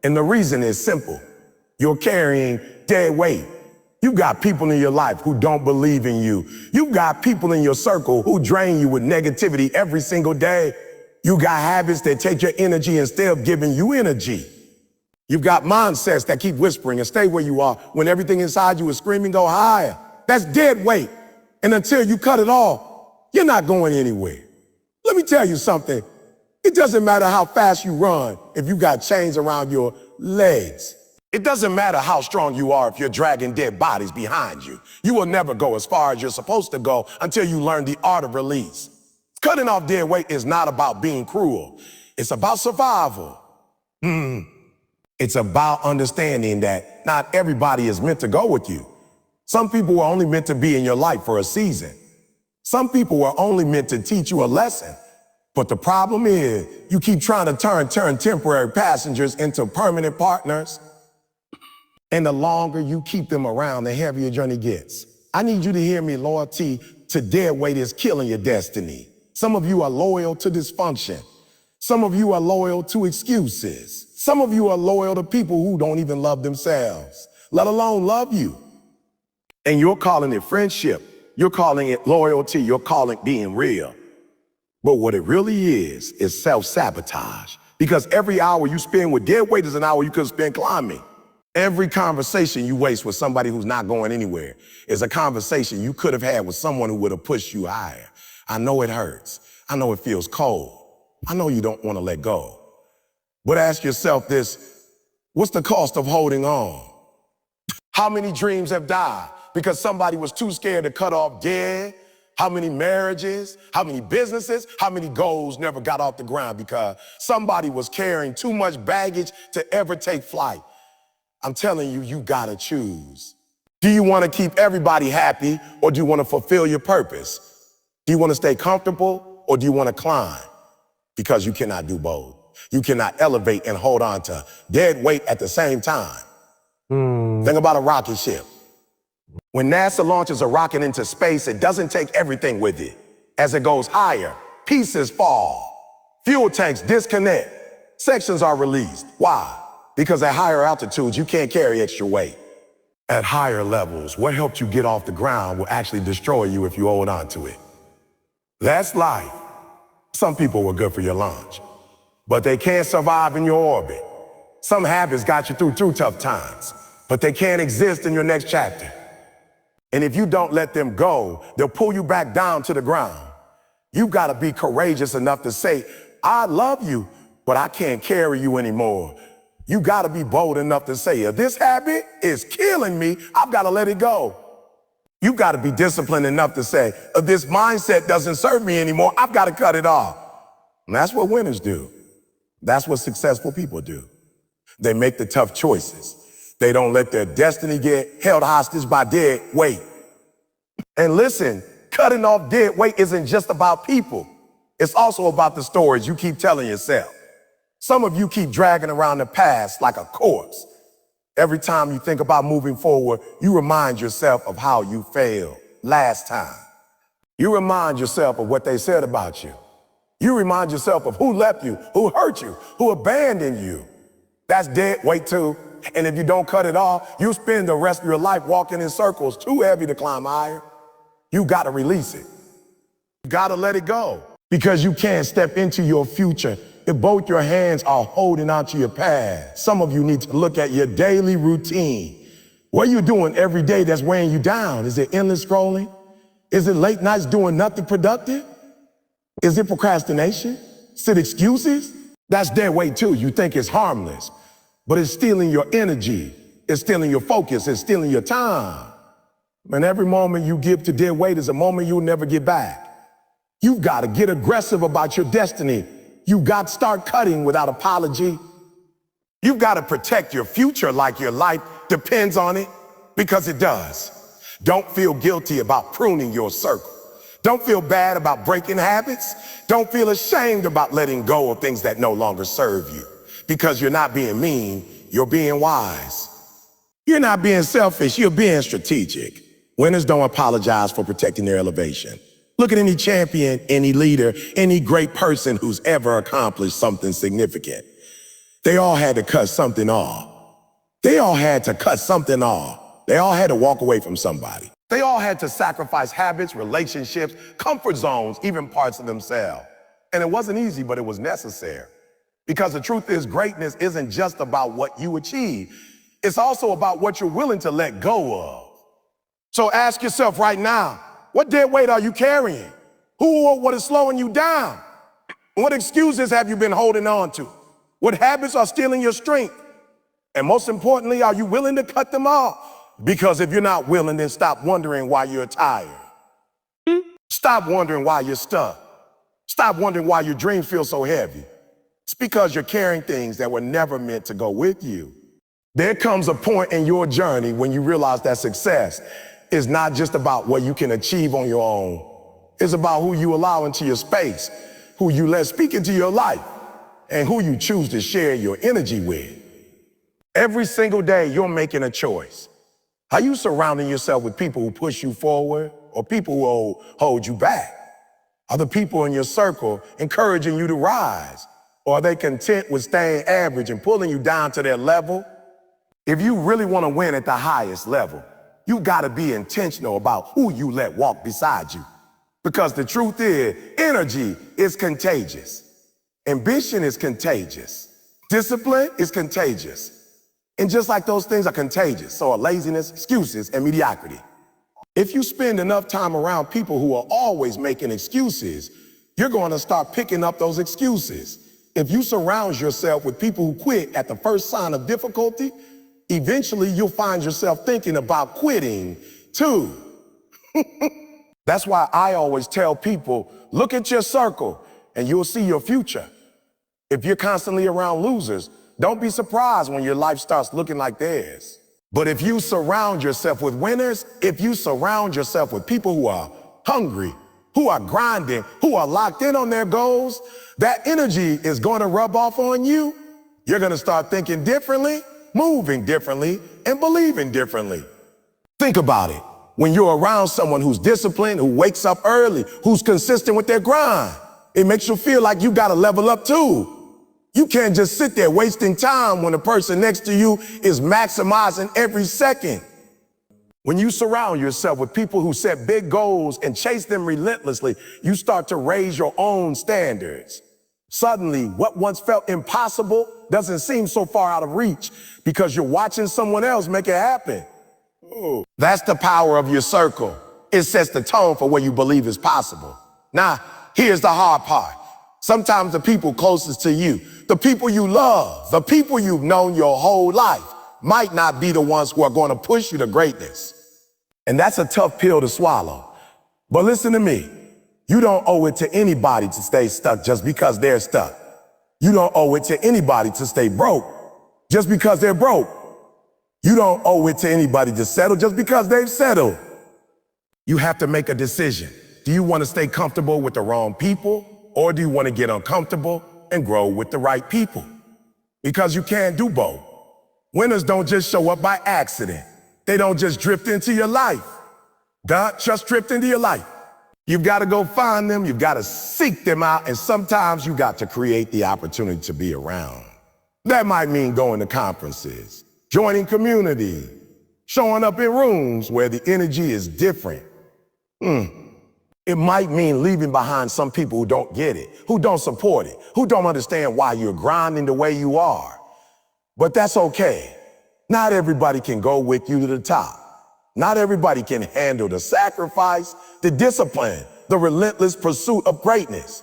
A: And the reason is simple. You're carrying dead weight. You've got people in your life who don't believe in you. You've got people in your circle who drain you with negativity every single day. You got habits that take your energy instead of giving you energy. You've got mindsets that keep whispering and stay where you are when everything inside you is screaming, go higher. That's dead weight. And until you cut it off, you're not going anywhere. Let me tell you something. It doesn't matter how fast you run if you got chains around your legs. It doesn't matter how strong you are if you're dragging dead bodies behind you. You will never go as far as you're supposed to go until you learn the art of release. Cutting off dead weight is not about being cruel. It's about survival. It's about understanding that not everybody is meant to go with you. Some people are only meant to be in your life for a season. Some people are only meant to teach you a lesson. But the problem is you keep trying to turn temporary passengers into permanent partners. And the longer you keep them around, the heavier your journey gets. I need you to hear me. Loyalty to dead weight is killing your destiny. Some of you are loyal to dysfunction. Some of you are loyal to excuses. Some of you are loyal to people who don't even love themselves, let alone love you. And you're calling it friendship. You're calling it loyalty. You're calling it being real. But what it really is self-sabotage. Because every hour you spend with dead weight is an hour you could spend climbing. Every conversation you waste with somebody who's not going anywhere is a conversation you could have had with someone who would have pushed you higher. I know it hurts. I know it feels cold. I know you don't want to let go. But ask yourself this, what's the cost of holding on? How many dreams have died because somebody was too scared to cut off dead? How many marriages, how many businesses, how many goals never got off the ground because somebody was carrying too much baggage to ever take flight? I'm telling you, you gotta choose. Do you wanna keep everybody happy or do you wanna fulfill your purpose? Do you wanna stay comfortable or do you wanna climb? Because you cannot do both. You cannot elevate and hold on to dead weight at the same time. Think about a rocket ship. When NASA launches a rocket into space, it doesn't take everything with it. As it goes higher, pieces fall. Fuel tanks disconnect. Sections are released. Why? Because at higher altitudes, you can't carry extra weight. At higher levels, what helped you get off the ground will actually destroy you if you hold on to it. That's life. Some people were good for your launch, but they can't survive in your orbit. Some habits got you through tough times, but they can't exist in your next chapter. And if you don't let them go, they'll pull you back down to the ground. You've got to be courageous enough to say, I love you, but I can't carry you anymore. You got to be bold enough to say, if this habit is killing me, I've got to let it go. You got to be disciplined enough to say, if this mindset doesn't serve me anymore, I've got to cut it off. And that's what winners do. That's what successful people do. They make the tough choices. They don't let their destiny get held hostage by dead weight. And listen, cutting off dead weight isn't just about people. It's also about the stories you keep telling yourself. Some of you keep dragging around the past like a corpse. Every time you think about moving forward, you remind yourself of how you failed last time. You remind yourself of what they said about you. You remind yourself of who left you, who hurt you, who abandoned you. That's dead weight too. And if you don't cut it off, you spend the rest of your life walking in circles too heavy to climb higher. You gotta release it. You gotta let it go. Because you can't step into your future if both your hands are holding on to your past. Some of you need to look at your daily routine. What are you doing every day that's weighing you down? Is it endless scrolling? Is it late nights doing nothing productive? Is it procrastination? Is it excuses? That's dead weight too. You think it's harmless, but it's stealing your energy. It's stealing your focus. It's stealing your time. And every moment you give to dead weight is a moment you'll never get back. You've got to get aggressive about your destiny. You've got to start cutting without apology. You've got to protect your future like your life depends on it, because it does. Don't feel guilty about pruning your circle. Don't feel bad about breaking habits. Don't feel ashamed about letting go of things that no longer serve you, because you're not being mean, you're being wise. You're not being selfish, you're being strategic. Winners don't apologize for protecting their elevation. Look at any champion, any leader, any great person who's ever accomplished something significant. They all had to cut something off. They all had to cut something off. They all had to walk away from somebody. They all had to sacrifice habits, relationships, comfort zones, even parts of themselves. And it wasn't easy, but it was necessary. Because the truth is, greatness isn't just about what you achieve. It's also about what you're willing to let go of. So ask yourself right now, what dead weight are you carrying? Who or what is slowing you down? What excuses have you been holding on to? What habits are stealing your strength? And most importantly, are you willing to cut them off? Because if you're not willing, then stop wondering why you're tired. Stop wondering why you're stuck. Stop wondering why your dreams feel so heavy. It's because you're carrying things that were never meant to go with you. There comes a point in your journey when you realize that success is not just about what you can achieve on your own. It's about who you allow into your space, who you let speak into your life, and who you choose to share your energy with. Every single day, you're making a choice. Are you surrounding yourself with people who push you forward or people who hold you back? Are the people in your circle encouraging you to rise? Or are they content with staying average and pulling you down to their level? If you really want to win at the highest level, you got to be intentional about who you let walk beside you. Because the truth is, energy is contagious. Ambition is contagious. Discipline is contagious. And just like those things are contagious, so are laziness, excuses, and mediocrity. If you spend enough time around people who are always making excuses, you're going to start picking up those excuses. If you surround yourself with people who quit at the first sign of difficulty, eventually you'll find yourself thinking about quitting too. That's why I always tell people, look at your circle and you'll see your future. If you're constantly around losers, don't be surprised when your life starts looking like theirs. But if you surround yourself with winners, if you surround yourself with people who are hungry, who are grinding, who are locked in on their goals, that energy is going to rub off on you. You're going to start thinking differently, moving differently, and believing differently. Think about it. When you're around someone who's disciplined, who wakes up early, who's consistent with their grind, it makes you feel like you got to level up too. You can't just sit there wasting time when the person next to you is maximizing every second. When you surround yourself with people who set big goals and chase them relentlessly, you start to raise your own standards. Suddenly, what once felt impossible doesn't seem so far out of reach because you're watching someone else make it happen. Ooh. That's the power of your circle. It sets the tone for what you believe is possible. Now, here's the hard part. Sometimes the people closest to you, the people you love, the people you've known your whole life, might not be the ones who are going to push you to greatness. And that's a tough pill to swallow. But listen to me. You don't owe it to anybody to stay stuck just because they're stuck. You don't owe it to anybody to stay broke just because they're broke. You don't owe it to anybody to settle just because they've settled. You have to make a decision. Do you want to stay comfortable with the wrong people, or do you want to get uncomfortable and grow with the right people? Because you can't do both. Winners don't just show up by accident. They don't just drift into your life. God just drift into your life. You've got to go find them. You've got to seek them out. And sometimes you got to create the opportunity to be around. That might mean going to conferences, joining community, showing up in rooms where the energy is different. It might mean leaving behind some people who don't get it, who don't support it, who don't understand why you're grinding the way you are. But that's okay. Not everybody can go with you to the top. Not everybody can handle the sacrifice, the discipline, the relentless pursuit of greatness.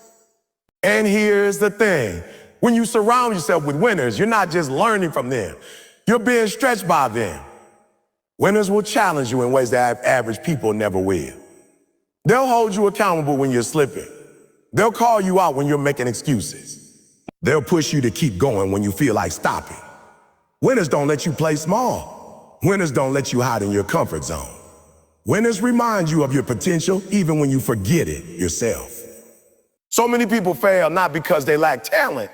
A: And here's the thing. When you surround yourself with winners, you're not just learning from them. You're being stretched by them. Winners will challenge you in ways that average people never will. They'll hold you accountable when you're slipping. They'll call you out when you're making excuses. They'll push you to keep going when you feel like stopping. Winners don't let you play small. Winners don't let you hide in your comfort zone. Winners remind you of your potential even when you forget it yourself. So many people fail not because they lack talent,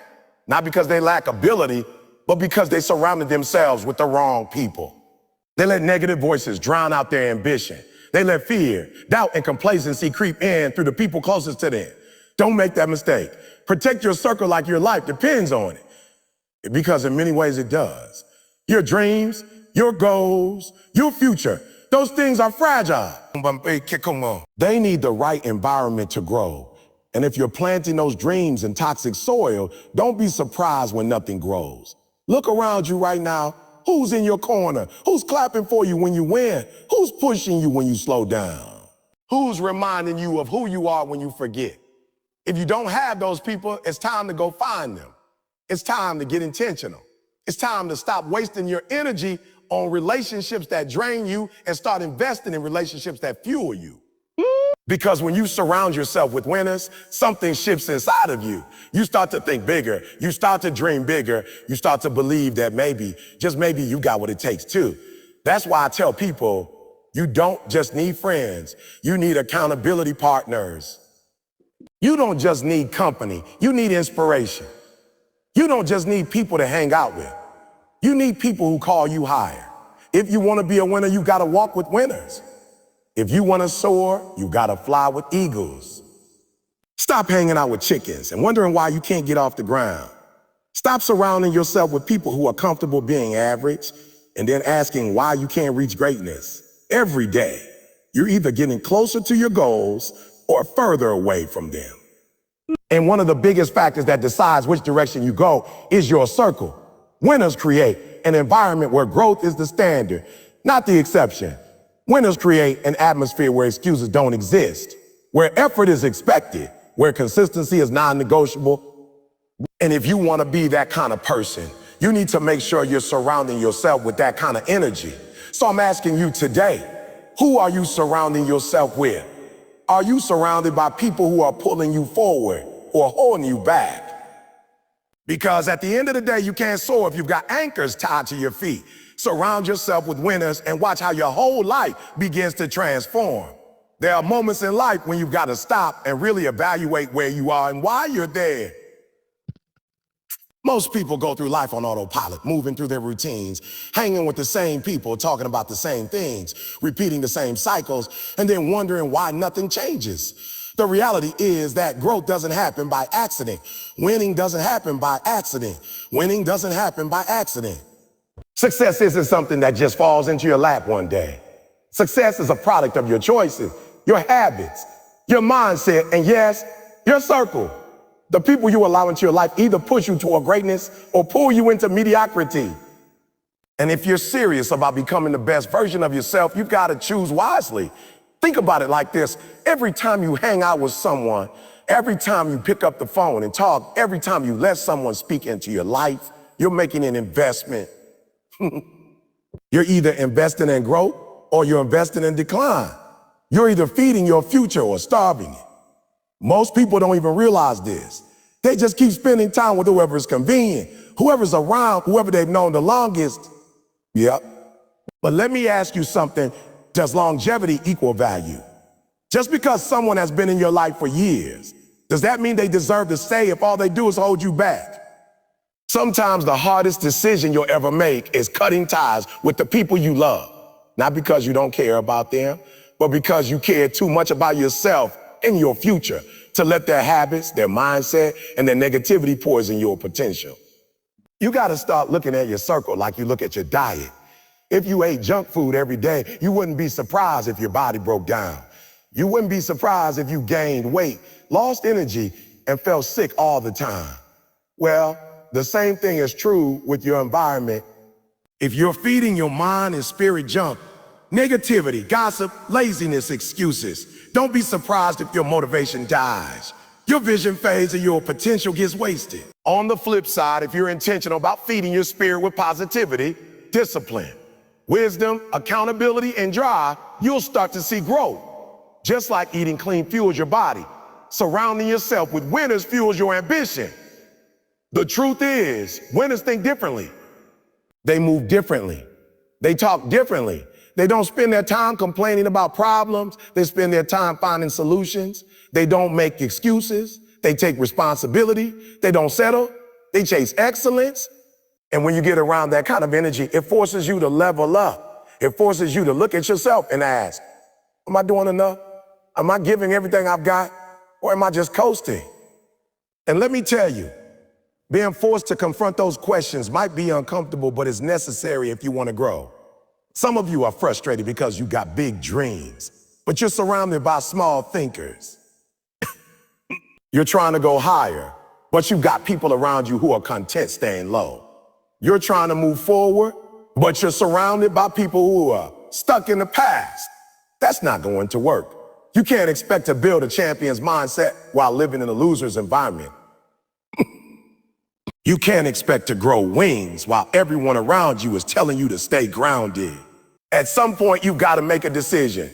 A: not because they lack ability, but because they surrounded themselves with the wrong people. They let negative voices drown out their ambition. They let fear, doubt, and complacency creep in through the people closest to them. Don't make that mistake. Protect your circle like your life depends on it. Because in many ways it does. Your dreams, your goals, your future, those things are fragile. They need the right environment to grow. And if you're planting those dreams in toxic soil, don't be surprised when nothing grows. Look around you right now. Who's in your corner? Who's clapping for you when you win? Who's pushing you when you slow down? Who's reminding you of who you are when you forget? If you don't have those people, it's time to go find them. It's time to get intentional. It's time to stop wasting your energy on relationships that drain you and start investing in relationships that fuel you. Because when you surround yourself with winners, something shifts inside of you. You start to think bigger. You start to dream bigger. You start to believe that maybe, just maybe, you got what it takes too. That's why I tell people, you don't just need friends. You need accountability partners. You don't just need company. You need inspiration. You don't just need people to hang out with. You need people who call you higher. If you want to be a winner, you got to walk with winners. If you want to soar, you got to fly with eagles. Stop hanging out with chickens and wondering why you can't get off the ground. Stop surrounding yourself with people who are comfortable being average and then asking why you can't reach greatness. Every day, you're either getting closer to your goals or further away from them. And one of the biggest factors that decides which direction you go is your circle. Winners create an environment where growth is the standard, not the exception. Winners create an atmosphere where excuses don't exist, where effort is expected, where consistency is non-negotiable. And if you want to be that kind of person, you need to make sure you're surrounding yourself with that kind of energy. So I'm asking you today, who are you surrounding yourself with? Are you surrounded by people who are pulling you forward or holding you back? Because at the end of the day, you can't soar if you've got anchors tied to your feet. Surround yourself with winners and watch how your whole life begins to transform. There are moments in life when you've got to stop and really evaluate where you are and why you're there. Most people go through life on autopilot, moving through their routines, hanging with the same people, talking about the same things, repeating the same cycles, and then wondering why nothing changes. The reality is that growth doesn't happen by accident. Winning doesn't happen by accident. Winning doesn't happen by accident. Success isn't something that just falls into your lap one day. Success is a product of your choices, your habits, your mindset, and yes, your circle. The people you allow into your life either push you toward greatness or pull you into mediocrity. And if you're serious about becoming the best version of yourself, you've got to choose wisely. Think about it like this. Every time you hang out with someone, every time you pick up the phone and talk, every time you let someone speak into your life, you're making an investment. You're either investing in growth or you're investing in decline. You're either feeding your future or starving it. Most people don't even realize this. They just keep spending time with whoever is convenient, whoever's around, whoever they've known the longest. Yep. But let me ask you something. Does longevity equal value? Just because someone has been in your life for years, does that mean they deserve to stay if all they do is hold you back? Sometimes the hardest decision you'll ever make is cutting ties with the people you love. Not because you don't care about them, but because you care too much about yourself and your future to let their habits, their mindset, and their negativity poison your potential. You gotta start looking at your circle like you look at your diet. If you ate junk food every day, you wouldn't be surprised if your body broke down. You wouldn't be surprised if you gained weight, lost energy, and felt sick all the time. Well, the same thing is true with your environment. If you're feeding your mind and spirit junk, negativity, gossip, laziness, excuses, don't be surprised if your motivation dies. Your vision fades and your potential gets wasted. On the flip side, if you're intentional about feeding your spirit with positivity, discipline, wisdom, accountability, and drive, you'll start to see growth. Just like eating clean fuels your body, surrounding yourself with winners fuels your ambition. The truth is, winners think differently. They move differently. They talk differently. They don't spend their time complaining about problems. They spend their time finding solutions. They don't make excuses. They take responsibility. They don't settle. They chase excellence. And when you get around that kind of energy, it forces you to level up. It forces you to look at yourself and ask, am I doing enough? Am I giving everything I've got? Or am I just coasting? And let me tell you, being forced to confront those questions might be uncomfortable, but it's necessary if you want to grow. Some of you are frustrated because you got big dreams, but you're surrounded by small thinkers. You're trying to go higher, but you've got people around you who are content staying low. You're trying to move forward, but you're surrounded by people who are stuck in the past. That's not going to work. You can't expect to build a champion's mindset while living in a loser's environment. You can't expect to grow wings while everyone around you is telling you to stay grounded. At some point, you've got to make a decision.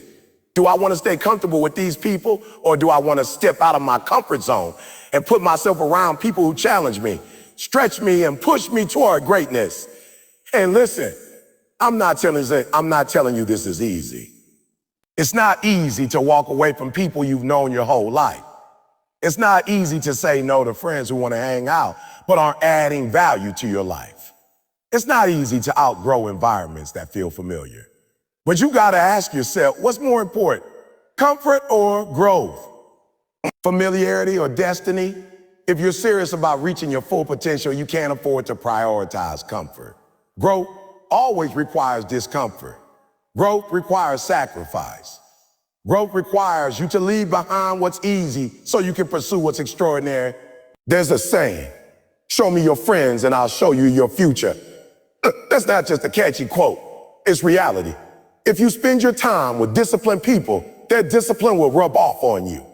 A: Do I want to stay comfortable with these people, or do I want to step out of my comfort zone and put myself around people who challenge me, stretch me, and push me toward greatness? And listen, I'm not telling you this is easy. It's not easy to walk away from people you've known your whole life. It's not easy to say no to friends who want to hang out but aren't adding value to your life. It's not easy to outgrow environments that feel familiar. But you got to ask yourself, what's more important, comfort or growth? Familiarity or destiny? If you're serious about reaching your full potential, you can't afford to prioritize comfort. Growth always requires discomfort. Growth requires sacrifice. Growth requires you to leave behind what's easy so you can pursue what's extraordinary. There's a saying, show me your friends and I'll show you your future. That's not just a catchy quote, it's reality. If you spend your time with disciplined people, their discipline will rub off on you.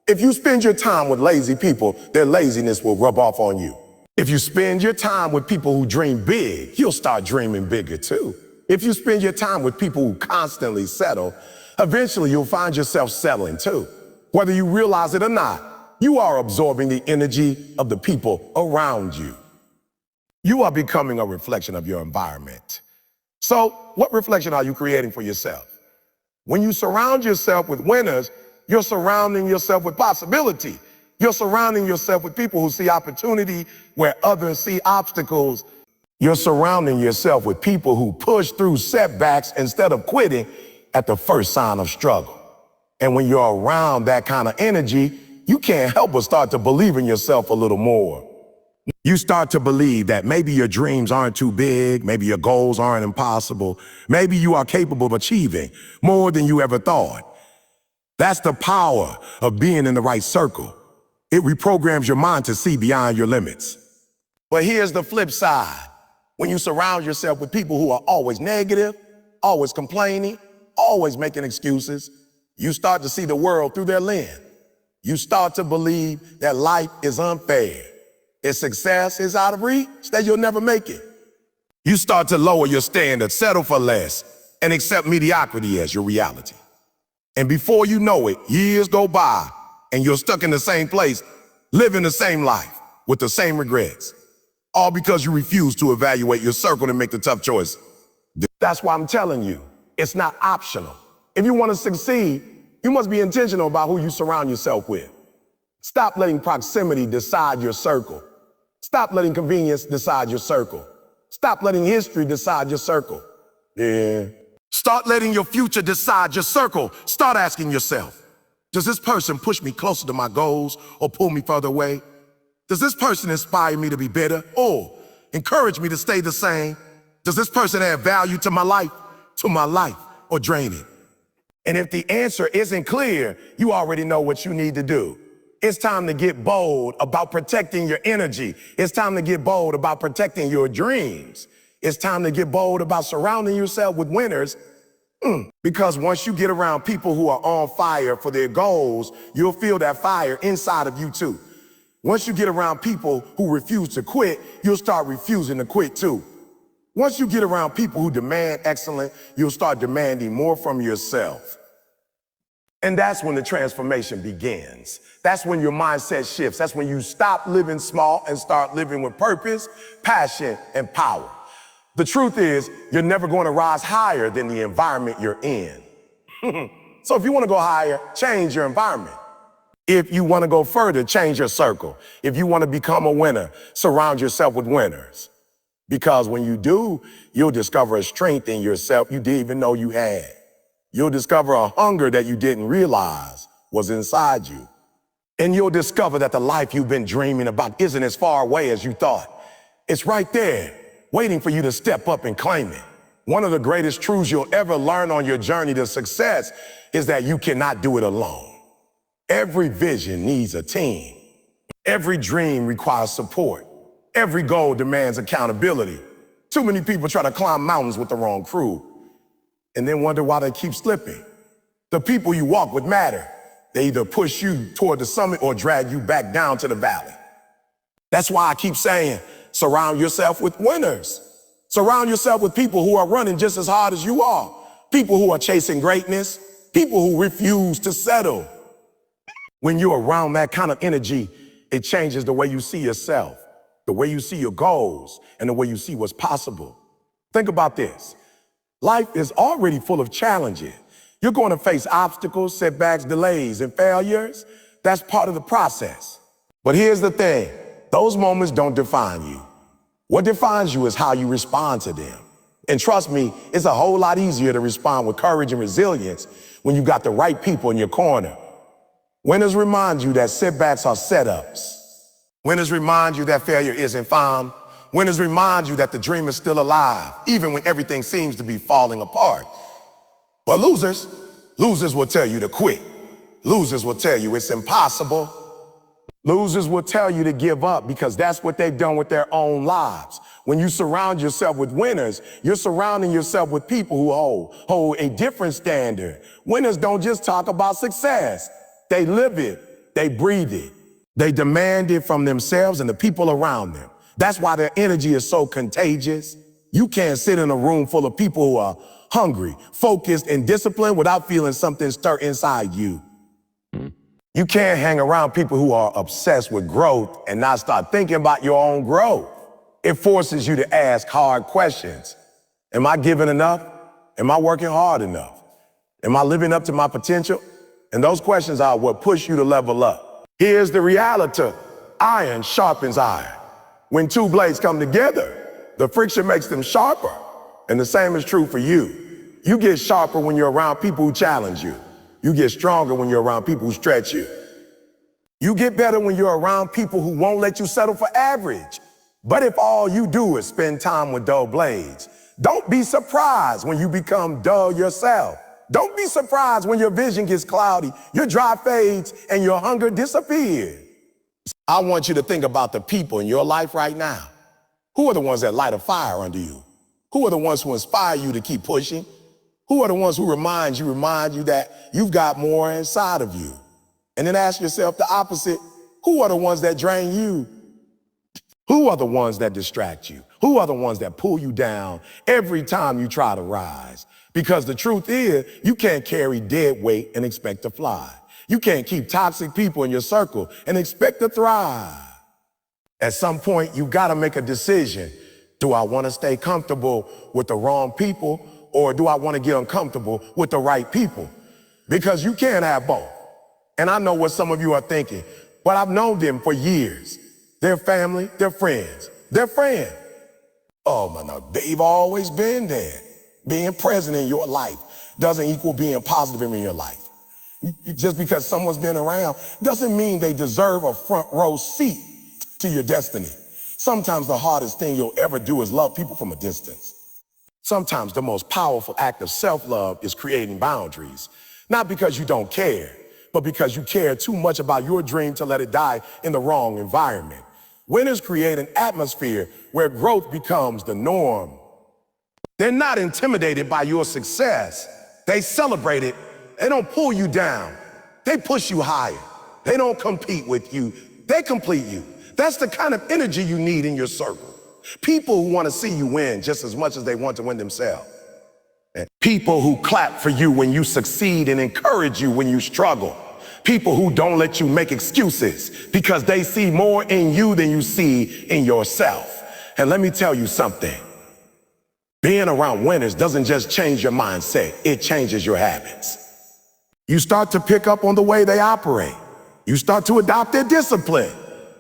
A: If you spend your time with lazy people, their laziness will rub off on you. If you spend your time with people who dream big, you'll start dreaming bigger too. If you spend your time with people who constantly settle, eventually you'll find yourself settling too. Whether you realize it or not, you are absorbing the energy of the people around you. You are becoming a reflection of your environment. So, what reflection are you creating for yourself? When you surround yourself with winners, you're surrounding yourself with possibility. You're surrounding yourself with people who see opportunity where others see obstacles. You're surrounding yourself with people who push through setbacks instead of quitting at the first sign of struggle. And when you're around that kind of energy, you can't help but start to believe in yourself a little more. You start to believe that maybe your dreams aren't too big, maybe your goals aren't impossible, maybe you are capable of achieving more than you ever thought. That's the power of being in the right circle. It reprograms your mind to see beyond your limits. But here's the flip side. When you surround yourself with people who are always negative, always complaining, always making excuses, you start to see the world through their lens. You start to believe that life is unfair. If success is out of reach, that you'll never make it. You start to lower your standards, settle for less, and accept mediocrity as your reality. And before you know it, years go by, and you're stuck in the same place, living the same life with the same regrets, all because you refuse to evaluate your circle and make the tough choice. That's why I'm telling you, it's not optional. If you want to succeed, you must be intentional about who you surround yourself with. Stop letting proximity decide your circle. Stop letting convenience decide your circle. Stop letting history decide your circle. Yeah. Start letting your future decide your circle. Start asking yourself, does this person push me closer to my goals or pull me further away? Does this person inspire me to be better or encourage me to stay the same? Does this person add value to my life, or drain it? And if the answer isn't clear, you already know what you need to do. It's time to get bold about protecting your energy. It's time to get bold about protecting your dreams. It's time to get bold about surrounding yourself with winners. Because once you get around people who are on fire for their goals, you'll feel that fire inside of you too. Once you get around people who refuse to quit, you'll start refusing to quit too. Once you get around people who demand excellence, you'll start demanding more from yourself. And that's when the transformation begins. That's when your mindset shifts. That's when you stop living small and start living with purpose, passion, and power. The truth is, you're never going to rise higher than the environment you're in. So if you want to go higher, change your environment. If you want to go further, change your circle. If you want to become a winner, surround yourself with winners. Because when you do, you'll discover a strength in yourself you didn't even know you had. You'll discover a hunger that you didn't realize was inside you. And you'll discover that the life you've been dreaming about isn't as far away as you thought. It's right there, waiting for you to step up and claim it. One of the greatest truths you'll ever learn on your journey to success is that you cannot do it alone. Every vision needs a team. Every dream requires support. Every goal demands accountability. Too many people try to climb mountains with the wrong crew and then wonder why they keep slipping. The people you walk with matter. They either push you toward the summit or drag you back down to the valley. That's why I keep saying, surround yourself with winners. Surround yourself with people who are running just as hard as you are. People who are chasing greatness. People who refuse to settle. When you're around that kind of energy, it changes the way you see yourself, the way you see your goals, and the way you see what's possible. Think about this. Life is already full of challenges. You're going to face obstacles, setbacks, delays, and failures. That's part of the process. But here's the thing. Those moments don't define you. What defines you is how you respond to them. And trust me, it's a whole lot easier to respond with courage and resilience when you got the right people in your corner. Winners remind you that setbacks are setups. Winners remind you that failure isn't final. Winners remind you that the dream is still alive, even when everything seems to be falling apart. But losers will tell you to quit. Losers will tell you it's impossible. Losers will tell you to give up because that's what they've done with their own lives. When you surround yourself with winners, you're surrounding yourself with people who hold a different standard. Winners don't just talk about success. They live it. They breathe it. They demand it from themselves and the people around them. That's why their energy is so contagious. You can't sit in a room full of people who are hungry, focused, and disciplined without feeling something stir inside you. You can't hang around people who are obsessed with growth and not start thinking about your own growth. It forces you to ask hard questions. Am I giving enough? Am I working hard enough? Am I living up to my potential? And those questions are what push you to level up. Here's the reality. Iron sharpens iron. When two blades come together, the friction makes them sharper. And the same is true for you. You get sharper when you're around people who challenge you. You get stronger when you're around people who stretch you. You get better when you're around people who won't let you settle for average. But if all you do is spend time with dull blades, don't be surprised when you become dull yourself. Don't be surprised when your vision gets cloudy, your drive fades, and your hunger disappears. I want you to think about the people in your life right now. Who are the ones that light a fire under you? Who are the ones who inspire you to keep pushing? Who are the ones who remind you that you've got more inside of you? And then ask yourself the opposite. Who are the ones that drain you? Who are the ones that distract you? Who are the ones that pull you down every time you try to rise? Because the truth is, you can't carry dead weight and expect to fly. You can't keep toxic people in your circle and expect to thrive. At some point, you gotta make a decision. Do I wanna stay comfortable with the wrong people, or do I wanna get uncomfortable with the right people? Because you can't have both. And I know what some of you are thinking, but I've known them for years. They're family, they're friends, they're friends. Oh, man, no, they've always been there. Being present in your life doesn't equal being positive in your life. Just because someone's been around doesn't mean they deserve a front row seat to your destiny. Sometimes the hardest thing you'll ever do is love people from a distance. Sometimes the most powerful act of self-love is creating boundaries. Not because you don't care, but because you care too much about your dream to let it die in the wrong environment. Winners create an atmosphere where growth becomes the norm. They're not intimidated by your success. They celebrate it. They don't pull you down. They push you higher. They don't compete with you. They complete you. That's the kind of energy you need in your circle. People who want to see you win just as much as they want to win themselves. And people who clap for you when you succeed and encourage you when you struggle. People who don't let you make excuses because they see more in you than you see in yourself. And let me tell you something. Being around winners doesn't just change your mindset, it changes your habits. You start to pick up on the way they operate. You start to adopt their discipline,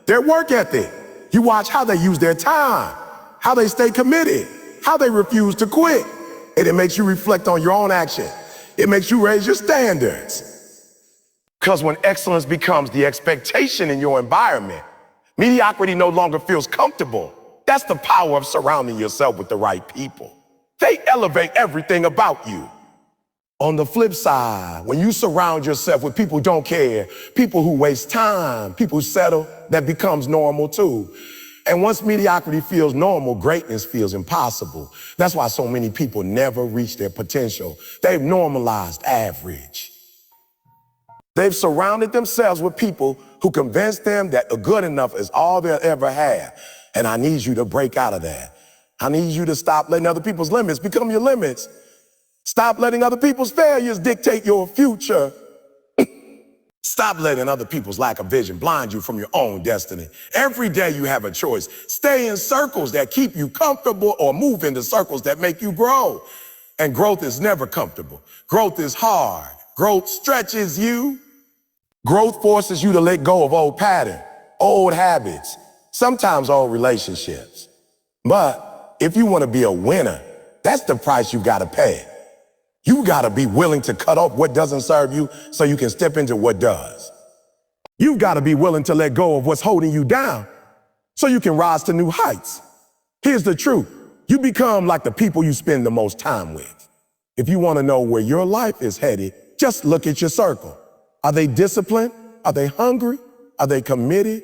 A: their work ethic. You watch how they use their time, how they stay committed, how they refuse to quit. And it makes you reflect on your own action. It makes you raise your standards. Because when excellence becomes the expectation in your environment, mediocrity no longer feels comfortable. That's the power of surrounding yourself with the right people. They elevate everything about you. On the flip side, when you surround yourself with people who don't care, people who waste time, people who settle, that becomes normal too. And once mediocrity feels normal, greatness feels impossible. That's why so many people never reach their potential. They've normalized average. They've surrounded themselves with people who convince them that a good enough is all they'll ever have. And I need you to break out of that. I need you to stop letting other people's limits become your limits. Stop letting other people's failures dictate your future. Stop letting other people's lack of vision blind you from your own destiny. Every day you have a choice. Stay in circles that keep you comfortable or move into circles that make you grow. And growth is never comfortable. Growth is hard. Growth stretches you. Growth forces you to let go of old patterns, old habits, sometimes old relationships. But if you want to be a winner, that's the price you got to pay. You got to be willing to cut off what doesn't serve you so you can step into what does. You've got to be willing to let go of what's holding you down so you can rise to new heights. Here's the truth. You become like the people you spend the most time with. If you want to know where your life is headed, just look at your circle. Are they disciplined? Are they hungry? Are they committed?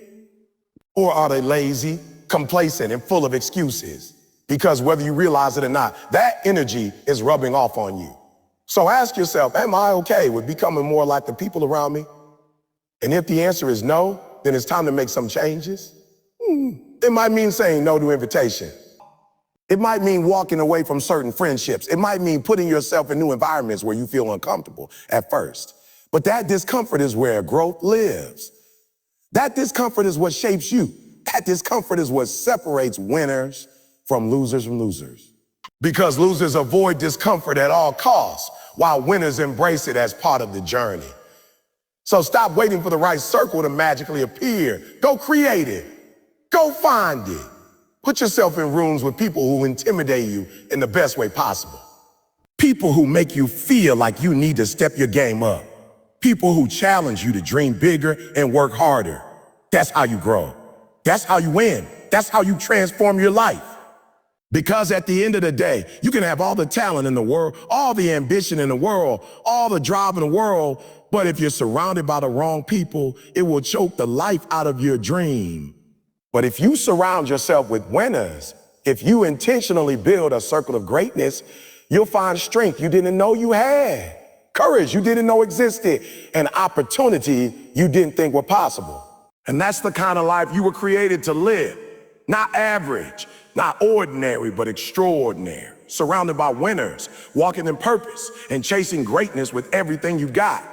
A: Or are they lazy, complacent, and full of excuses? Because whether you realize it or not, that energy is rubbing off on you. So ask yourself, am I okay with becoming more like the people around me? And if the answer is no, then it's time to make some changes. It might mean saying no to invitation. It might mean walking away from certain friendships. It might mean putting yourself in new environments where you feel uncomfortable at first. But that discomfort is where growth lives. That discomfort is what shapes you. That discomfort is what separates winners from losers. Because losers avoid discomfort at all costs, while winners embrace it as part of the journey. So stop waiting for the right circle to magically appear. Go create it. Go find it. Put yourself in rooms with people who intimidate you in the best way possible. People who make you feel like you need to step your game up. People who challenge you to dream bigger and work harder. That's how you grow. That's how you win. That's how you transform your life. Because at the end of the day, you can have all the talent in the world, all the ambition in the world, all the drive in the world, but if you're surrounded by the wrong people, it will choke the life out of your dream. But if you surround yourself with winners, if you intentionally build a circle of greatness, you'll find strength you didn't know you had, courage you didn't know existed, and opportunity you didn't think were possible. And that's the kind of life you were created to live. Not average, not ordinary, but extraordinary. Surrounded by winners, walking in purpose and chasing greatness with everything you got.